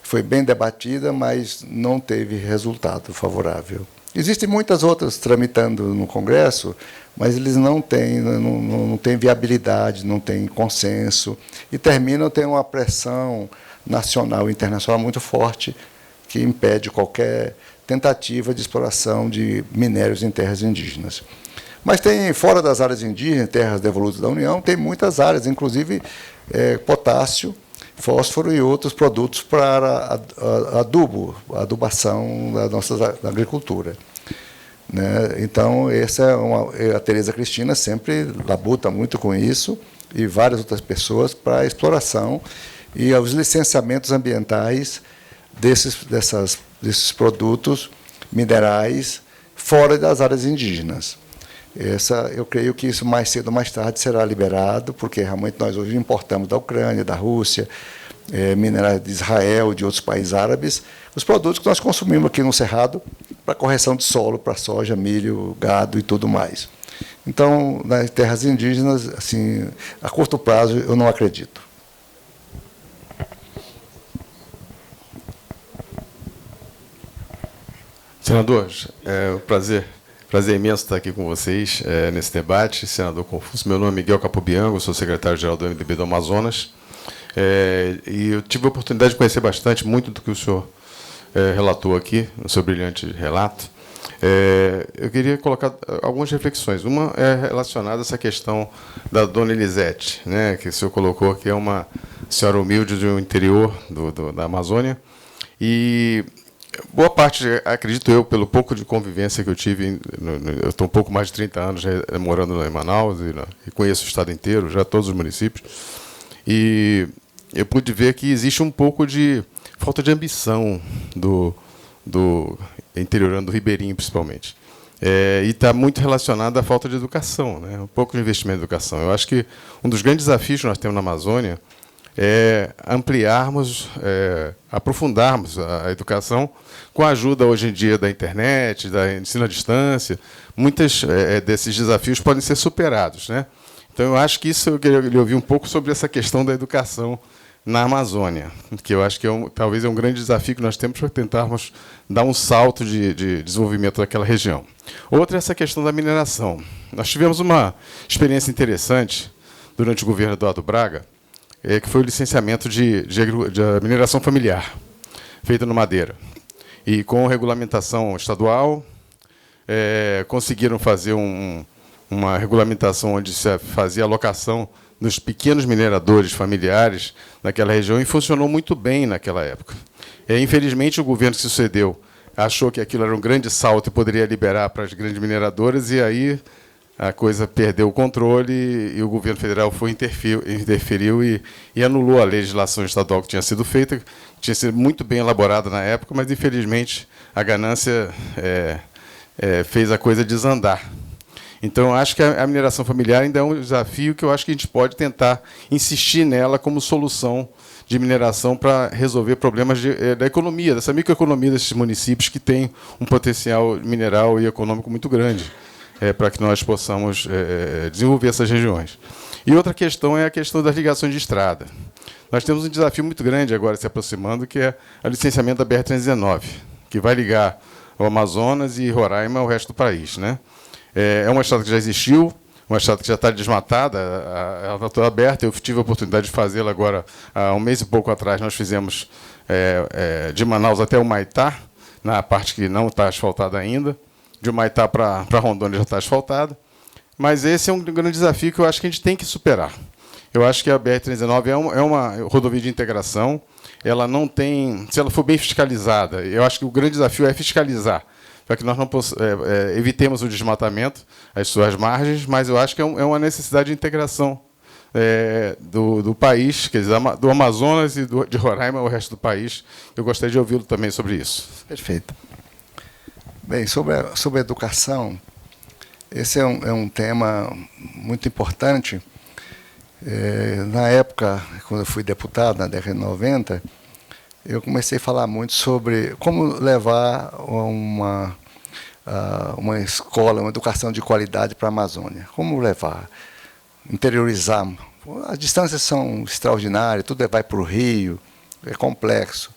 Foi bem debatida, mas não teve resultado favorável. Existem muitas outras tramitando no Congresso, mas eles não têm viabilidade, não têm consenso, e terminam tendo uma pressão nacional e internacional muito forte que impede qualquer tentativa de exploração de minérios em terras indígenas. Mas tem, fora das áreas indígenas, terras devolutas da União, tem muitas áreas, inclusive potássio, fósforo e outros produtos para adubação da nossa agricultura, né? Então, a Tereza Cristina sempre labuta muito com isso, e várias outras pessoas, para a exploração e os licenciamentos ambientais desses produtos minerais fora das áreas indígenas. Eu creio que isso mais cedo ou mais tarde será liberado, porque realmente nós hoje importamos da Ucrânia, da Rússia, minerais de Israel, de outros países árabes, os produtos que nós consumimos aqui no Cerrado para correção de solo, para soja, milho, gado e tudo mais. Então, nas terras indígenas, assim, a curto prazo, eu não acredito. Senador, é um prazer imenso estar aqui com vocês nesse debate. Senador Confúcio, meu nome é Miguel Capobianco, sou secretário-geral do MDB do Amazonas. E eu tive a oportunidade de conhecer muito do que o senhor relatou aqui, no seu brilhante relato. Eu queria colocar algumas reflexões. Uma é relacionada a essa questão da dona Elisete, né, que o senhor colocou, que é uma senhora humilde do interior da Amazônia. E boa parte, acredito eu, pelo pouco de convivência que eu tive, eu estou um pouco mais de 30 anos já morando em Manaus e conheço o estado inteiro, já todos os municípios, e eu pude ver que existe um pouco de falta de ambição do interiorano, do ribeirinho, principalmente. E está muito relacionado à falta de educação, né? Um pouco de investimento em educação. Eu acho que um dos grandes desafios que nós temos na Amazônia é ampliarmos, aprofundarmos a educação com a ajuda, hoje em dia, da internet, da ensino à distância. Muitos desses desafios podem ser superados, né? Então, eu acho que isso eu queria lhe ouvir um pouco sobre essa questão da educação na Amazônia, que eu acho que talvez é um grande desafio que nós temos para tentarmos dar um salto de desenvolvimento daquela região. Outra é essa questão da mineração. Nós tivemos uma experiência interessante durante o governo do Eduardo Braga, que foi o licenciamento de mineração familiar, feita no Madeira. E com regulamentação estadual, conseguiram fazer uma regulamentação onde se fazia alocação dos pequenos mineradores familiares naquela região, e funcionou muito bem naquela época. Infelizmente, o governo que sucedeu achou que aquilo era um grande salto e poderia liberar para as grandes mineradoras, e aí a coisa perdeu o controle e o governo federal interferiu e anulou a legislação estadual que tinha sido feita, que tinha sido muito bem elaborada na época, mas, infelizmente, a ganância fez a coisa desandar. Então, acho que a mineração familiar ainda é um desafio que eu acho que a gente pode tentar insistir nela como solução de mineração para resolver problemas da economia, dessa microeconomia desses municípios que tem um potencial mineral e econômico muito grande, para que nós possamos desenvolver essas regiões. E outra questão é a questão das ligações de estrada. Nós temos um desafio muito grande agora se aproximando, que é o licenciamento da BR-319, que vai ligar o Amazonas e Roraima ao resto do país, né? É uma estrada que já existiu, uma estrada que já está desmatada, ela está aberta. Eu tive a oportunidade de fazê-la agora, há um mês e pouco atrás, nós fizemos de Manaus até o Maitá, na parte que não está asfaltada ainda. De Humaitá para Rondônia já está asfaltada. Mas esse é um grande desafio que eu acho que a gente tem que superar. Eu acho que a BR-319 é uma rodovia de integração. Ela não tem... Se ela for bem fiscalizada, eu acho que o grande desafio é fiscalizar, para que nós não evitemos o desmatamento, as suas margens, mas eu acho que é uma necessidade de integração do país, quer dizer, do Amazonas e de Roraima ao resto do país. Eu gostaria de ouvi-lo também sobre isso. Perfeito. Bem, sobre a educação, esse é um tema muito importante. Na época, quando eu fui deputado, na década de 90, eu comecei a falar muito sobre como levar uma escola, uma educação de qualidade para a Amazônia. Como levar, interiorizar. As distâncias são extraordinárias, tudo vai para o Rio, é complexo.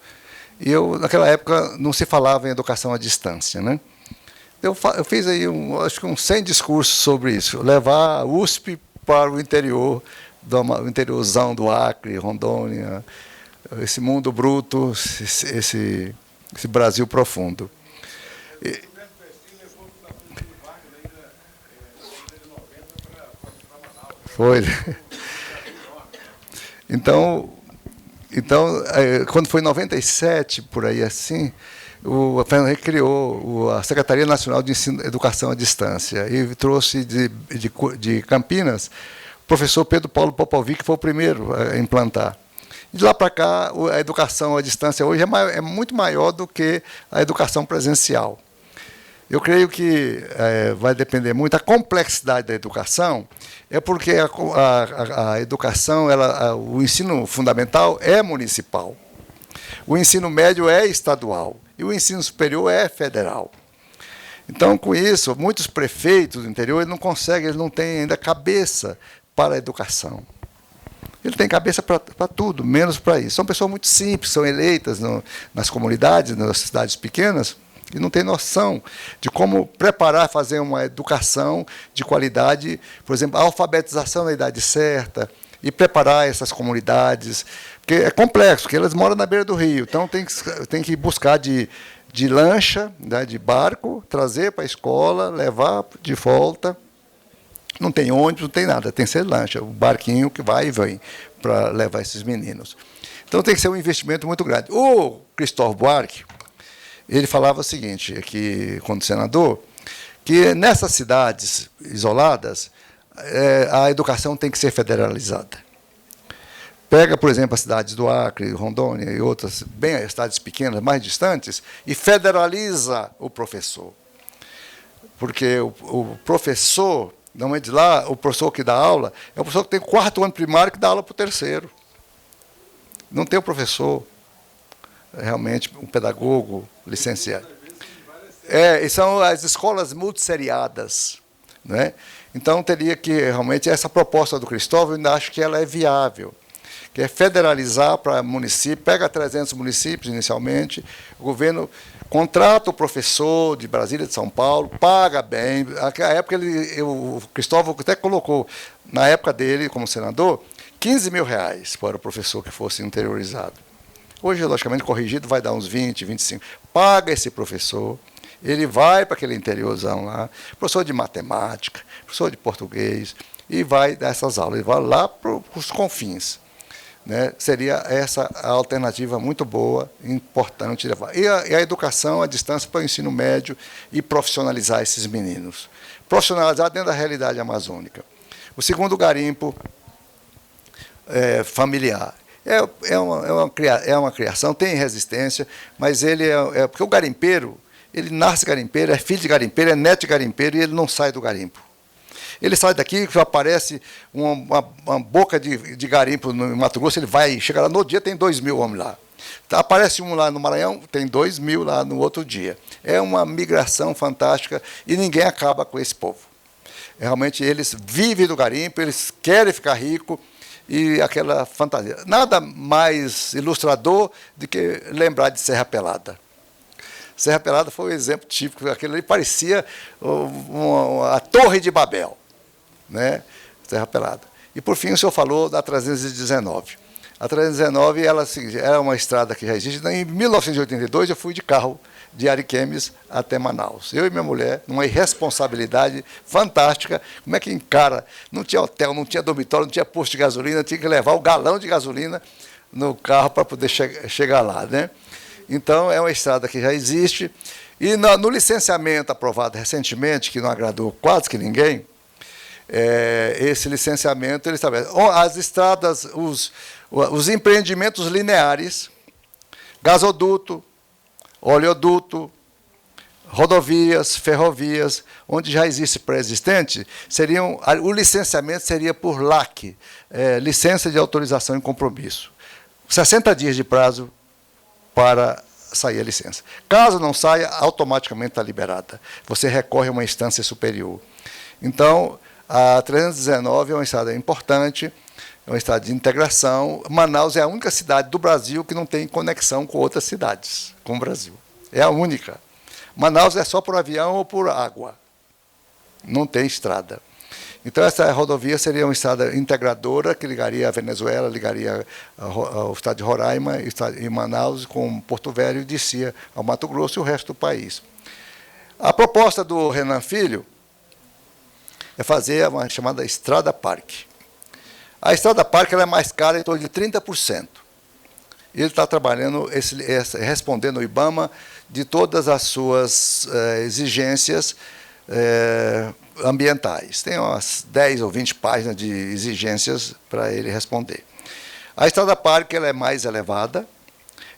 E naquela época, não se falava em educação à distância, né? Eu fiz aí, acho que uns 100 discursos sobre isso. Levar a USP para o interior, o interiorzão do Acre, Rondônia, esse mundo bruto, esse Brasil profundo. Foi. Então, quando foi em 97, por aí assim, o Fernando Henrique criou a Secretaria Nacional de Ensino, Educação à Distância e trouxe de Campinas o professor Pedro Paulo Popovic, que foi o primeiro a implantar. De lá para cá, a educação à distância hoje é muito maior do que a educação presencial. Eu creio que vai depender muito. A complexidade da educação é porque a educação, o ensino fundamental é municipal, o ensino médio é estadual e o ensino superior é federal. Então, com isso, muitos prefeitos do interior não conseguem, eles não têm ainda cabeça para a educação. Ele tem cabeça para tudo, menos para isso. São pessoas muito simples, são eleitas nas comunidades, nas cidades pequenas, e não tem noção de como preparar, fazer uma educação de qualidade, por exemplo, a alfabetização na idade certa, e preparar essas comunidades, porque é complexo, porque elas moram na beira do rio, então tem que buscar de lancha, né, de barco, trazer para a escola, levar de volta. Não tem ônibus, não tem nada, tem que ser lancha, o barquinho que vai e vem para levar esses meninos. Então tem que ser um investimento muito grande. O Cristóvão Buarque, ele falava o seguinte, aqui, quando senador, que nessas cidades isoladas, a educação tem que ser federalizada. Pega, por exemplo, as cidades do Acre, Rondônia e outras, bem as cidades pequenas, mais distantes, e federaliza o professor. Porque o professor, normalmente lá, o professor que dá aula, é o professor que tem o 4º ano primário que dá aula para o 3º. Não tem o professor, realmente, um pedagogo licenciado. São as escolas multisseriadas, né? Então, teria que, realmente, essa proposta do Cristóvão, eu ainda acho que ela é viável, que é federalizar para município, pega 300 municípios inicialmente, o governo contrata o professor de Brasília, de São Paulo, paga bem. Naquela época, o Cristóvão até colocou, na época dele, como senador, R$15 mil para o professor que fosse interiorizado. Hoje, logicamente, corrigido, vai dar uns 20, 25. Paga esse professor, ele vai para aquele interiorzão lá, professor de matemática, professor de português, e vai dar essas aulas. Ele vai lá para os confins. né, seria essa a alternativa muito boa, importante levar. E a educação à distância para o ensino médio e profissionalizar esses meninos. Profissionalizar dentro da realidade amazônica. O segundo garimpo familiar. É uma criação, tem resistência, mas ele porque o garimpeiro, ele nasce garimpeiro, é filho de garimpeiro, é neto de garimpeiro, e ele não sai do garimpo. Ele sai daqui, aparece uma boca de garimpo no Mato Grosso, ele vai, chega lá, no dia tem 2.000 homens lá. Aparece um lá no Maranhão, tem 2.000 lá no outro dia. É uma migração fantástica e ninguém acaba com esse povo. Realmente eles vivem do garimpo, eles querem ficar ricos e aquela fantasia. Nada mais ilustrador do que lembrar de Serra Pelada. Serra Pelada foi um exemplo típico, aquilo ali parecia a Torre de Babel, né? Serra Pelada. E, por fim, o senhor falou da 319. A 319 ela é uma estrada que já existe. Em 1982, eu fui de carro de Ariquemes até Manaus. Eu e minha mulher, numa irresponsabilidade fantástica. Como é que encara? Não tinha hotel, não tinha dormitório, não tinha posto de gasolina, tinha que levar o galão de gasolina no carro para poder chegar lá, né? Então, é uma estrada que já existe. E no licenciamento aprovado recentemente, que não agradou quase que ninguém, esse licenciamento, ele estabelece as estradas, os empreendimentos lineares, gasoduto, oleoduto, rodovias, ferrovias, onde já existe pré-existente, o licenciamento seria por LAC, licença de autorização e compromisso. 60 dias de prazo para sair a licença. Caso não saia, automaticamente está liberada. Você recorre a uma instância superior. Então, a 319 é uma estrada importante, é uma estrada de integração. Manaus é a única cidade do Brasil que não tem conexão com outras cidades, com o Brasil. É a única. Manaus é só por avião ou por água. Não tem estrada. Então, essa rodovia seria uma estrada integradora que ligaria a Venezuela, ligaria ao estado de Roraima e Manaus com Porto Velho e descia ao Mato Grosso e o resto do país. A proposta do Renan Filho é fazer uma chamada Estrada Parque. A Estrada Parque ela é mais cara em torno de 30%. Ele está trabalhando, respondendo ao IBAMA de todas as suas exigências ambientais. Tem umas 10 ou 20 páginas de exigências para ele responder. A Estrada Parque ela é mais elevada,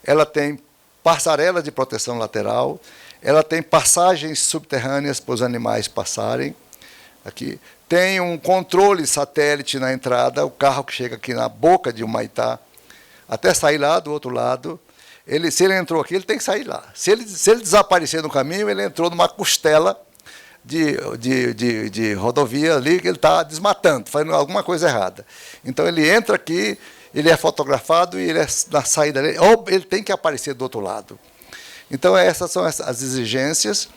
ela tem passarela de proteção lateral, ela tem passagens subterrâneas para os animais passarem. Aqui tem um controle satélite na entrada, o carro que chega aqui na boca de Humaitá, até sair lá do outro lado. Se ele entrou aqui, ele tem que sair lá. Se ele desaparecer no caminho, ele entrou numa costela de rodovia ali, que ele está desmatando, fazendo alguma coisa errada. Então, ele entra aqui, ele é fotografado e ele na saída dele, ou ele tem que aparecer do outro lado. Então, essas são as exigências,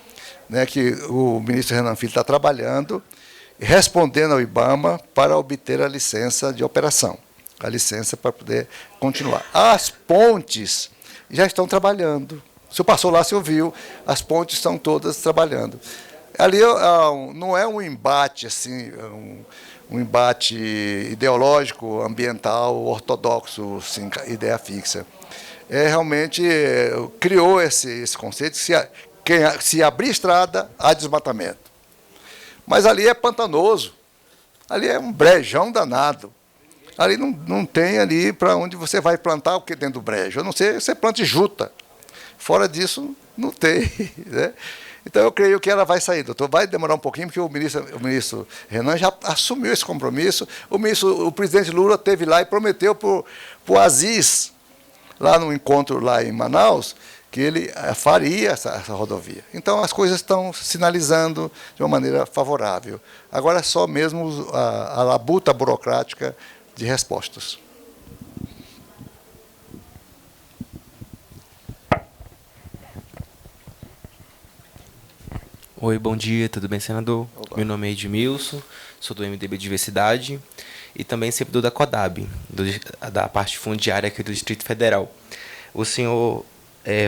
né, que o ministro Renan Filho está trabalhando, respondendo ao IBAMA para obter a licença de operação, a licença para poder continuar. As pontes já estão trabalhando. O senhor passou lá, o senhor viu, as pontes estão todas trabalhando. Ali não é um embate, assim, um embate ideológico, ambiental, ortodoxo, assim, ideia fixa. Realmente criou esse conceito, se abrir estrada, há desmatamento. Mas ali é pantanoso, ali é um brejão danado. Ali não tem ali para onde você vai plantar o que dentro do brejo. A não ser que você plante juta. Fora disso, não tem. Né? Então, eu creio que ela vai sair, doutor. Vai demorar um pouquinho, porque o ministro Renan já assumiu esse compromisso. O presidente Lula esteve lá e prometeu para o Aziz, lá no encontro lá em Manaus, que ele faria essa rodovia. Então, as coisas estão sinalizando de uma maneira favorável. Agora é só mesmo a labuta burocrática de respostas. Oi, bom dia, tudo bem, senador? Olá. Meu nome é Edmilson, sou do MDB Diversidade e também servidor da CODAB, da parte fundiária aqui do Distrito Federal. O senhor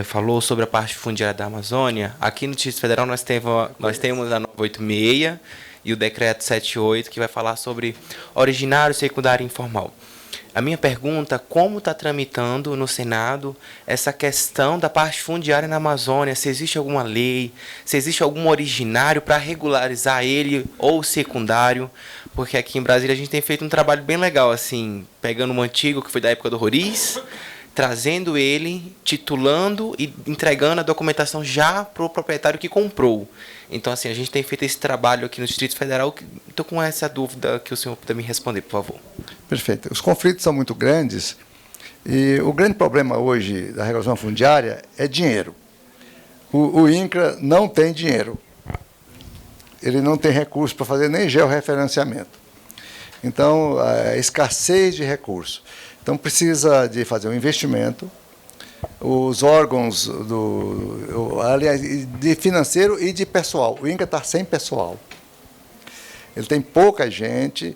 falou sobre a parte fundiária da Amazônia. Aqui no Distrito Federal nós temos a 986 e o decreto 78, que vai falar sobre originário, secundário e informal. A minha pergunta, como está tramitando no Senado essa questão da parte fundiária na Amazônia? Se existe alguma lei, se existe algum originário para regularizar ele ou secundário? Porque aqui em Brasília a gente tem feito um trabalho bem legal, assim, pegando um antigo que foi da época do Roriz, trazendo ele, titulando e entregando a documentação já para o proprietário que comprou. Então, assim, a gente tem feito esse trabalho aqui no Distrito Federal. Estou com essa dúvida que o senhor puder me responder, por favor. Perfeito. Os conflitos são muito grandes e o grande problema hoje da regulação fundiária é dinheiro. O INCRA não tem dinheiro. Ele não tem recursos para fazer nem georreferenciamento. Então, a escassez de recursos. Então, precisa de fazer um investimento. Os órgãos aliás, de financeiro e de pessoal. O INCRA está sem pessoal. Ele tem pouca gente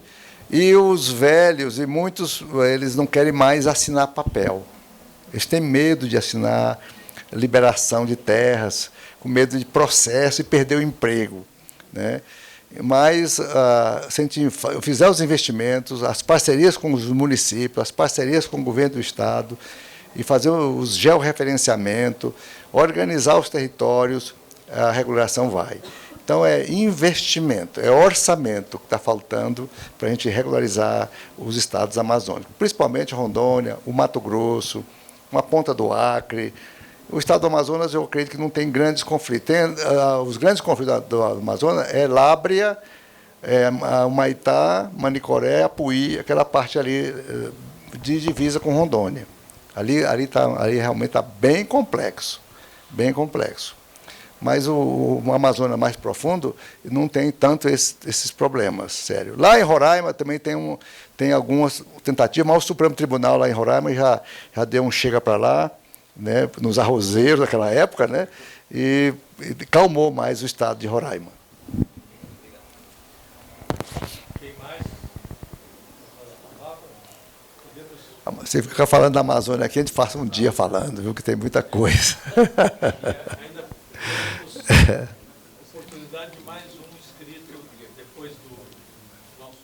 e os velhos, e muitos, eles não querem mais assinar papel. Eles têm medo de assinar liberação de terras, com medo de processo e perder o emprego, né? Mas, se a gente fizer os investimentos, as parcerias com os municípios, as parcerias com o governo do Estado, e fazer os georreferenciamento, organizar os territórios, a regulação vai. Então, é investimento, é orçamento que está faltando para a gente regularizar os estados amazônicos, principalmente Rondônia, o Mato Grosso, uma ponta do Acre. O estado do Amazonas, eu acredito que não tem grandes conflitos. Os grandes conflitos do Amazonas é Lábrea, Humaitá, Manicoré, Apuí, aquela parte ali de divisa com Rondônia. Ali realmente está bem complexo, bem complexo. Mas o Amazonas mais profundo não tem tanto esses problemas, sério. Lá em Roraima também tem algumas tentativas, mas o Supremo Tribunal lá em Roraima já deu um chega para lá, né, nos arrozeiros daquela época, né, e calmou mais o estado de Roraima. Você fica falando da Amazônia aqui, a gente passa um dia falando, viu, que tem muita coisa. Ainda temos oportunidade de mais um inscrito depois do nosso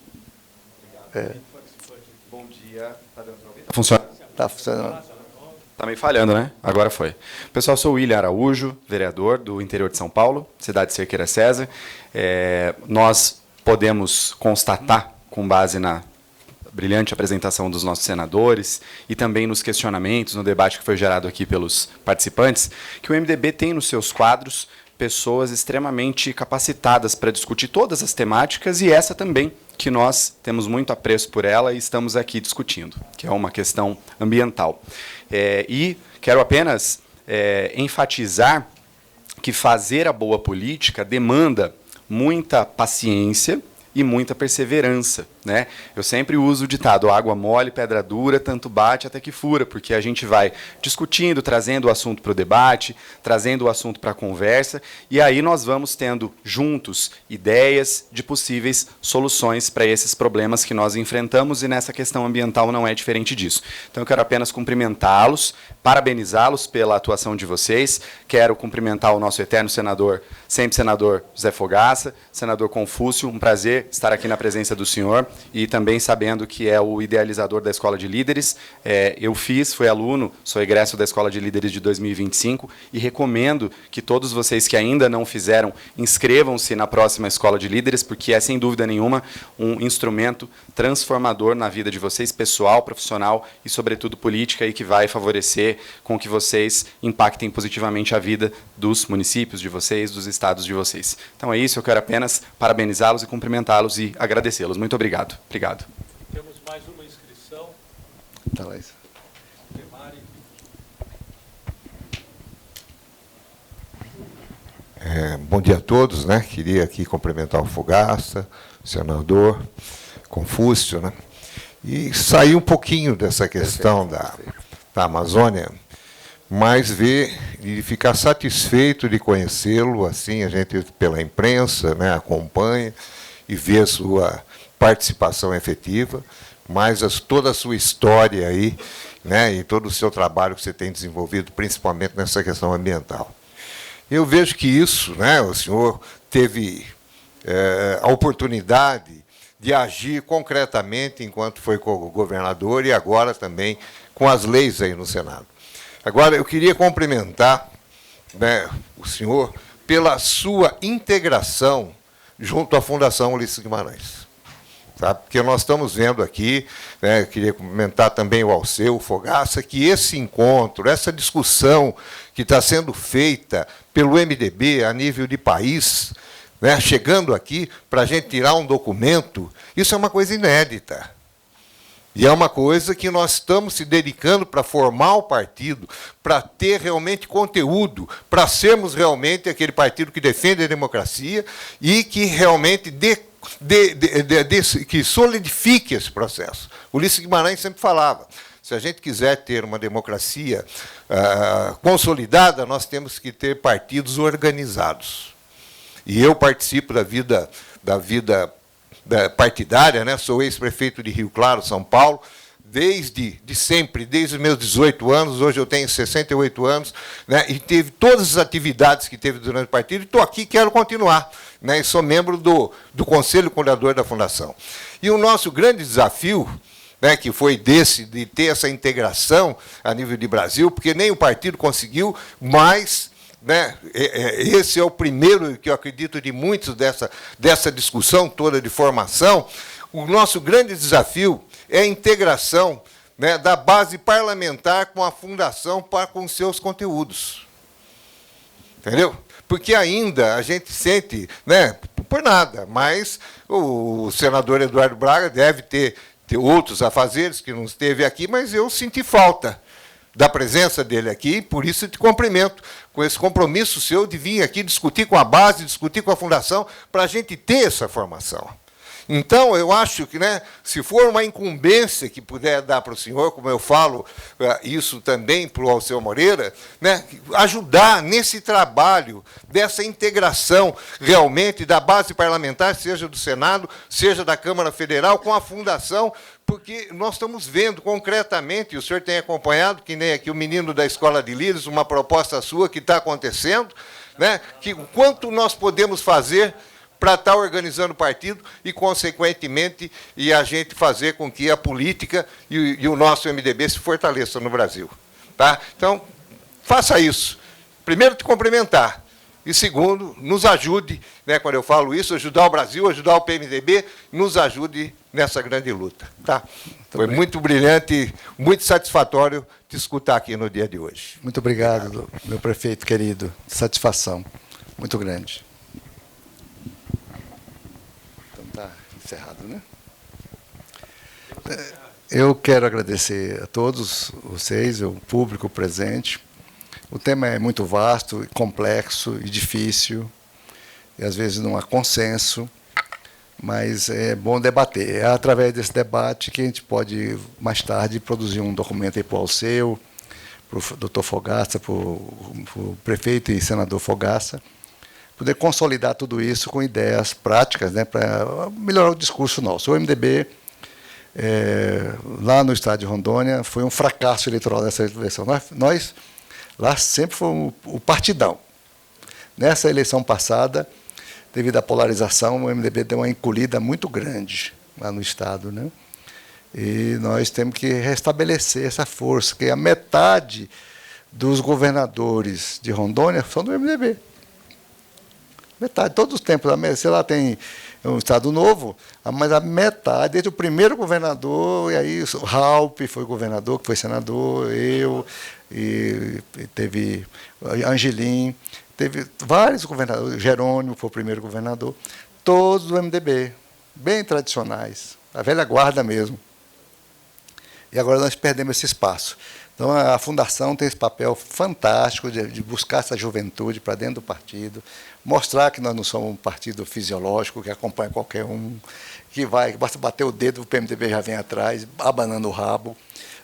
participante. Bom dia. Está dando para ouvir? Está funcionando? Está funcionando. Está meio falhando, né? Agora foi. Pessoal, sou o William Araújo, vereador do interior de São Paulo, cidade de Cerqueira César. Nós podemos constatar, com base na brilhante apresentação dos nossos senadores e também nos questionamentos, no debate que foi gerado aqui pelos participantes, que o MDB tem nos seus quadros pessoas extremamente capacitadas para discutir todas as temáticas e essa também, que nós temos muito apreço por ela e estamos aqui discutindo, que é uma questão ambiental. E quero apenas enfatizar que fazer a boa política demanda muita paciência e muita perseverança, né? Eu sempre uso o ditado, água mole, pedra dura, tanto bate até que fura, porque a gente vai discutindo, trazendo o assunto para o debate, trazendo o assunto para a conversa, e aí nós vamos tendo juntos ideias de possíveis soluções para esses problemas que nós enfrentamos, e nessa questão ambiental não é diferente disso. Então eu quero apenas cumprimentá-los, parabenizá-los pela atuação de vocês, quero cumprimentar o nosso eterno senador, sempre senador José Fogaça, senador Confúcio, um prazer estar aqui na presença do senhor, e também sabendo que é o idealizador da Escola de Líderes. Eu fui aluno, sou egresso da Escola de Líderes de 2025 e recomendo que todos vocês que ainda não fizeram, inscrevam-se na próxima Escola de Líderes, porque é, sem dúvida nenhuma, um instrumento transformador na vida de vocês, pessoal, profissional e, sobretudo, política, e que vai favorecer com que vocês impactem positivamente a vida dos municípios de vocês, dos estados de vocês. Então é isso, eu quero apenas parabenizá-los e cumprimentá-los e agradecê-los. Muito obrigado. Obrigado. Temos mais uma inscrição. Tá lá isso. Bom dia a todos, né? Queria aqui cumprimentar o Fogaça, o senador Confúcio, né? E sair um pouquinho dessa questão da Amazônia, mas ver e ficar satisfeito de conhecê-lo, assim, a gente pela imprensa, né, acompanha e vê a sua participação efetiva, mas toda a sua história aí, né, e todo o seu trabalho que você tem desenvolvido, principalmente nessa questão ambiental. Eu vejo que isso, né, o senhor teve a oportunidade de agir concretamente enquanto foi governador e agora também com as leis aí no Senado. Agora, eu queria cumprimentar, né, o senhor pela sua integração junto à Fundação Ulisses Guimarães. Tá? Porque nós estamos vendo aqui, né, eu queria cumprimentar também o Alceu, o Fogaça, que esse encontro, essa discussão que está sendo feita pelo MDB a nível de país, né, chegando aqui para a gente tirar um documento, isso é uma coisa inédita. E é uma coisa que nós estamos se dedicando para formar o partido, para ter realmente conteúdo, para sermos realmente aquele partido que defende a democracia e que realmente que solidifique esse processo. Ulisses Guimarães sempre falava, se a gente quiser ter uma democracia consolidada, nós temos que ter partidos organizados. E eu participo da vida partidária, né? Sou ex-prefeito de Rio Claro, São Paulo, desde sempre, desde os meus 18 anos, hoje eu tenho 68 anos, né? E teve todas as atividades que teve durante o partido, e estou aqui e quero continuar, né? E sou membro do Conselho Fundador da Fundação. E o nosso grande desafio, né, que foi de ter essa integração a nível de Brasil, porque nem o partido conseguiu, mas... né, esse é o primeiro, que eu acredito, de muitos dessa discussão toda de formação. O nosso grande desafio é a integração, né, da base parlamentar com a fundação com seus conteúdos. Entendeu? Porque ainda a gente sente, né, por nada, mas o senador Eduardo Braga deve ter outros afazeres que não esteve aqui, mas eu senti falta da presença dele aqui, por isso eu te cumprimento com esse compromisso seu de vir aqui discutir com a base, discutir com a fundação, para a gente ter essa formação. Então, eu acho que, né, se for uma incumbência que puder dar para o senhor, como eu falo isso também para o Alceu Moreira, né, ajudar nesse trabalho dessa integração realmente da base parlamentar, seja do Senado, seja da Câmara Federal, com a fundação, porque nós estamos vendo concretamente, e o senhor tem acompanhado, que nem aqui o menino da Escola de Líderes, uma proposta sua que está acontecendo, né, que o quanto nós podemos fazer para estar organizando o partido e, consequentemente, a gente fazer com que a política e o nosso MDB se fortaleçam no Brasil. Tá? Então, faça isso. Primeiro, te cumprimentar. E, segundo, nos ajude, né, quando eu falo isso, ajudar o Brasil, ajudar o PMDB, nos ajude nessa grande luta. Tá? Foi muito brilhante, muito satisfatório te escutar aqui no dia de hoje. Muito obrigado, meu prefeito querido. Satisfação muito grande. Está encerrado, né? Eu quero agradecer a todos vocês, o público presente. O tema é muito vasto, complexo e difícil, e às vezes não há consenso, mas é bom debater. É através desse debate que a gente pode, mais tarde, produzir um documento aí para o Alceu, para o doutor Fogaça, para o prefeito e senador Fogaça, poder consolidar tudo isso com ideias práticas, né, para melhorar o discurso nosso. O MDB, lá no estado de Rondônia, foi um fracasso eleitoral nessa eleição. Nós lá sempre foi o partidão. Nessa eleição passada, devido à polarização, o MDB deu uma encolhida muito grande lá no estado, né? E nós temos que restabelecer essa força, que a metade dos governadores de Rondônia são do MDB. Metade, todos os tempos, sei lá, tem um estado novo, mas a metade, desde o primeiro governador, e aí o Raup foi governador, que foi senador, eu, e teve Angelim, teve vários governadores, Jerônimo foi o primeiro governador, todos do MDB, bem tradicionais, a velha guarda mesmo. E agora nós perdemos esse espaço. Então, a Fundação tem esse papel fantástico de buscar essa juventude para dentro do partido, mostrar que nós não somos um partido fisiológico, que acompanha qualquer um, que basta bater o dedo, o PMDB já vem atrás, abanando o rabo.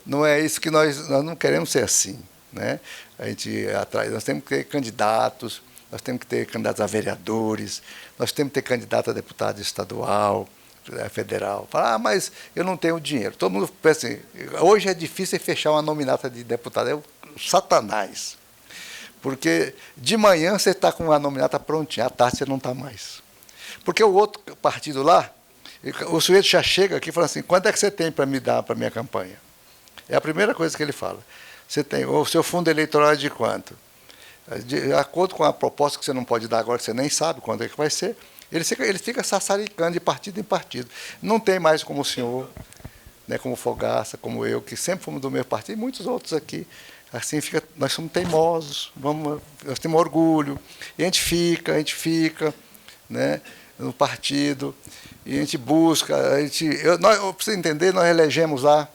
Não é isso que nós não queremos ser assim, né? A gente atrás, nós temos que ter candidatos, nós temos que ter candidatos a vereadores, nós temos que ter candidato a deputado estadual, federal. Fala, mas eu não tenho dinheiro. Todo mundo pensa assim, hoje é difícil fechar uma nominata de deputado, é o satanás. Porque de manhã você está com a nominata prontinha, à tarde você não está mais. Porque o outro partido lá, O sujeito já chega aqui e fala assim, quanto é que você tem para me dar para a minha campanha? É a primeira coisa que ele fala. Você tem, o seu fundo eleitoral é de quanto? De acordo com a proposta que você não pode dar agora, que você nem sabe quanto é que vai ser, ele fica sassaricando de partido em partido. Não tem mais como o senhor, né, como Fogaça, como eu, que sempre fomos do mesmo partido, e muitos outros aqui. Assim fica, nós somos teimosos, nós temos orgulho, e a gente fica, né, no partido, e a gente busca, para você entender, nós elegemos lá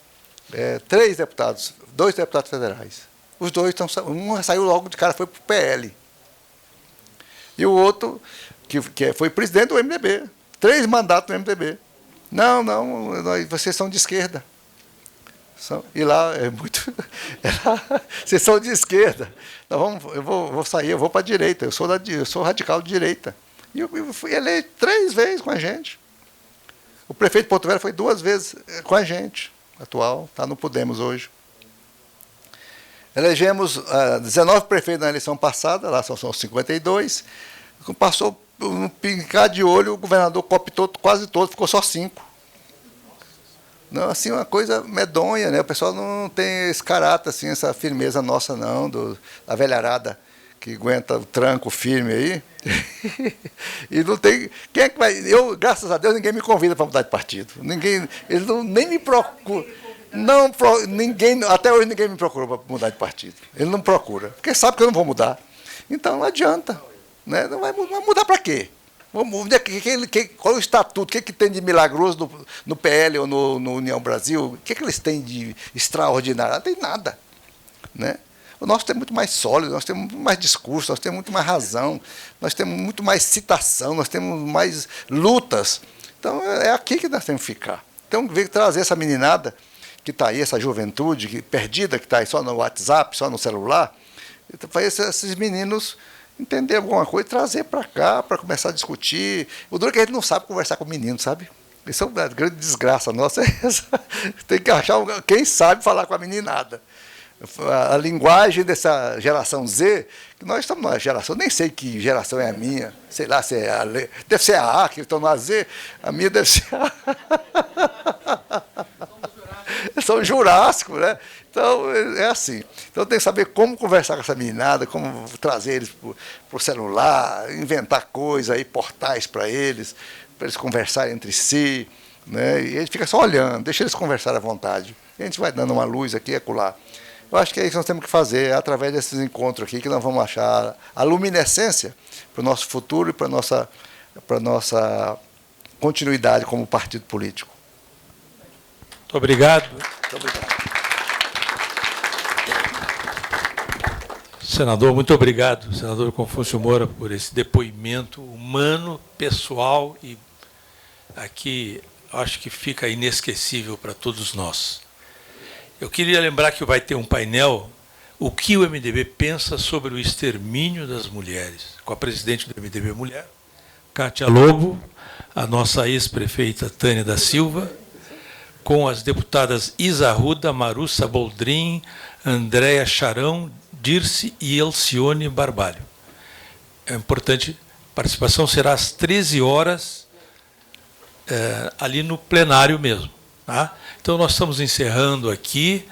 3 deputados, 2 deputados federais. Os 2 um saiu logo de cara, foi para o PL. E o outro, que foi presidente do MDB, 3 mandatos do MDB. Não, vocês são de esquerda. E lá é muito. Vocês são de esquerda. Então, eu vou sair, eu vou para a direita. Eu sou radical de direita. E eu fui eleito 3 vezes com a gente. O prefeito de Porto Velho foi 2 vezes com a gente, atual, está no Podemos hoje. Elegemos 19 prefeitos na eleição passada, lá são 52. Passou um pincar de olho, o governador cooptou quase todo, ficou só 5. Não, assim, uma coisa medonha, né? O pessoal não tem esse caráter, assim, essa firmeza nossa, não, da velharada que aguenta o tranco firme aí. E não tem. Quem é que vai. Eu, graças a Deus, ninguém me convida para mudar de partido. Eles nem me procuram. Até hoje ninguém me procurou para mudar de partido. Ele não procura, porque sabe que eu não vou mudar. Então não adianta. Né? Não vai mudar para quê? Qual é o estatuto? O que tem de milagroso no PL ou no União Brasil? O que eles têm de extraordinário? Não tem nada. Né? O nosso tem muito mais sólido, nós temos muito mais discurso, nós temos muito mais razão, nós temos muito mais citação, nós temos mais lutas. Então é aqui que nós temos que ficar. Então veio trazer essa meninada que está aí, essa juventude perdida, que está aí só no WhatsApp, só no celular, para esses meninos entender alguma coisa e trazer para cá, para começar a discutir. O duro é que a gente não sabe conversar com o menino, sabe? Isso é uma grande desgraça nossa. Tem que achar quem sabe falar com a meninada. A linguagem dessa geração Z, que nós estamos numa geração, nem sei que geração é a minha, sei lá se é a deve ser a que estão na Z, a minha deve ser são jurássicos, né? Então, é assim. Então, tem que saber como conversar com essa meninada, como trazer eles para o celular, inventar coisas, aí, portais para eles conversarem entre si, né? E a gente fica só olhando, deixa eles conversarem à vontade. E a gente vai dando uma luz aqui e acolá. Eu acho que é isso que nós temos que fazer, é através desses encontros aqui, que nós vamos achar a luminescência para o nosso futuro e para a nossa continuidade como partido político. Muito obrigado. Muito obrigado. Senador, muito obrigado, senador Confúcio Moura, por esse depoimento humano, pessoal, e aqui acho que fica inesquecível para todos nós. Eu queria lembrar que vai ter um painel, o que o MDB pensa sobre o extermínio das mulheres, com a presidente do MDB Mulher, Cátia Lobo, a nossa ex-prefeita Tânia da Silva, com as deputadas Isa Arruda, Marussa Boldrin, Andréa Charão, Dirce e Elcione Barbalho. É importante, a participação será às 13 horas, ali no plenário mesmo. Tá? Então, nós estamos encerrando aqui,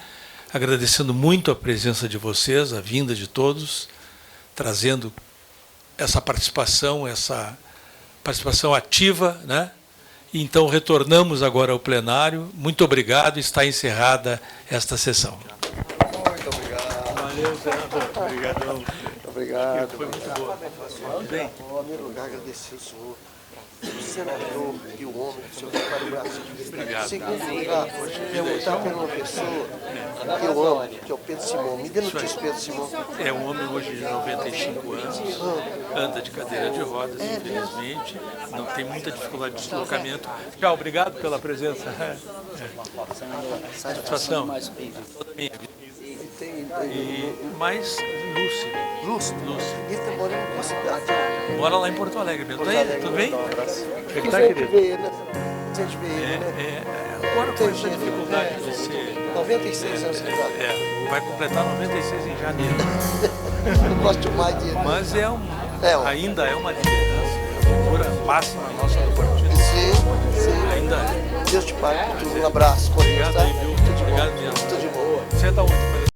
agradecendo muito a presença de vocês, a vinda de todos, trazendo essa participação ativa, né? Então, retornamos agora ao plenário. Muito obrigado, está encerrada esta sessão. Muito obrigado. Valeu, senador. Obrigadão. Muito obrigado. Foi muito boa. Bem, Em primeiro lugar, agradecer ao senhor, o senador e o homem que o senhor tem para o Brasil. Obrigado. Em segundo lugar, perguntar por uma pessoa que eu amo, que é o Pedro Simão. Me dê notícia, Pedro Simão. é um homem hoje de 95 anos, anda de cadeira de rodas, infelizmente, não tem muita dificuldade de deslocamento. Tchau, obrigado pela presença. Satisfação. Toda minha vida. E mais lúcido. Ele está morando em qual cidade? Mora lá em Porto Alegre mesmo. Porto Tá aí? Alegre. Tudo bem? Um Como é que Se tá, a gente querido? vê ele, né? Se a gente vê ele, né? Agora com essa dificuldade de ser... 96 anos de idade. vai completar 96 em janeiro. Não gosto mais dele. Mas ainda é uma liderança, é uma figura máxima nossa do partido. Sim, sim. Ainda é. Deus te pague. Um abraço. Obrigado tá? aí, viu? Tudo de bom. Obrigado mesmo. Tudo de bom. Senta onde?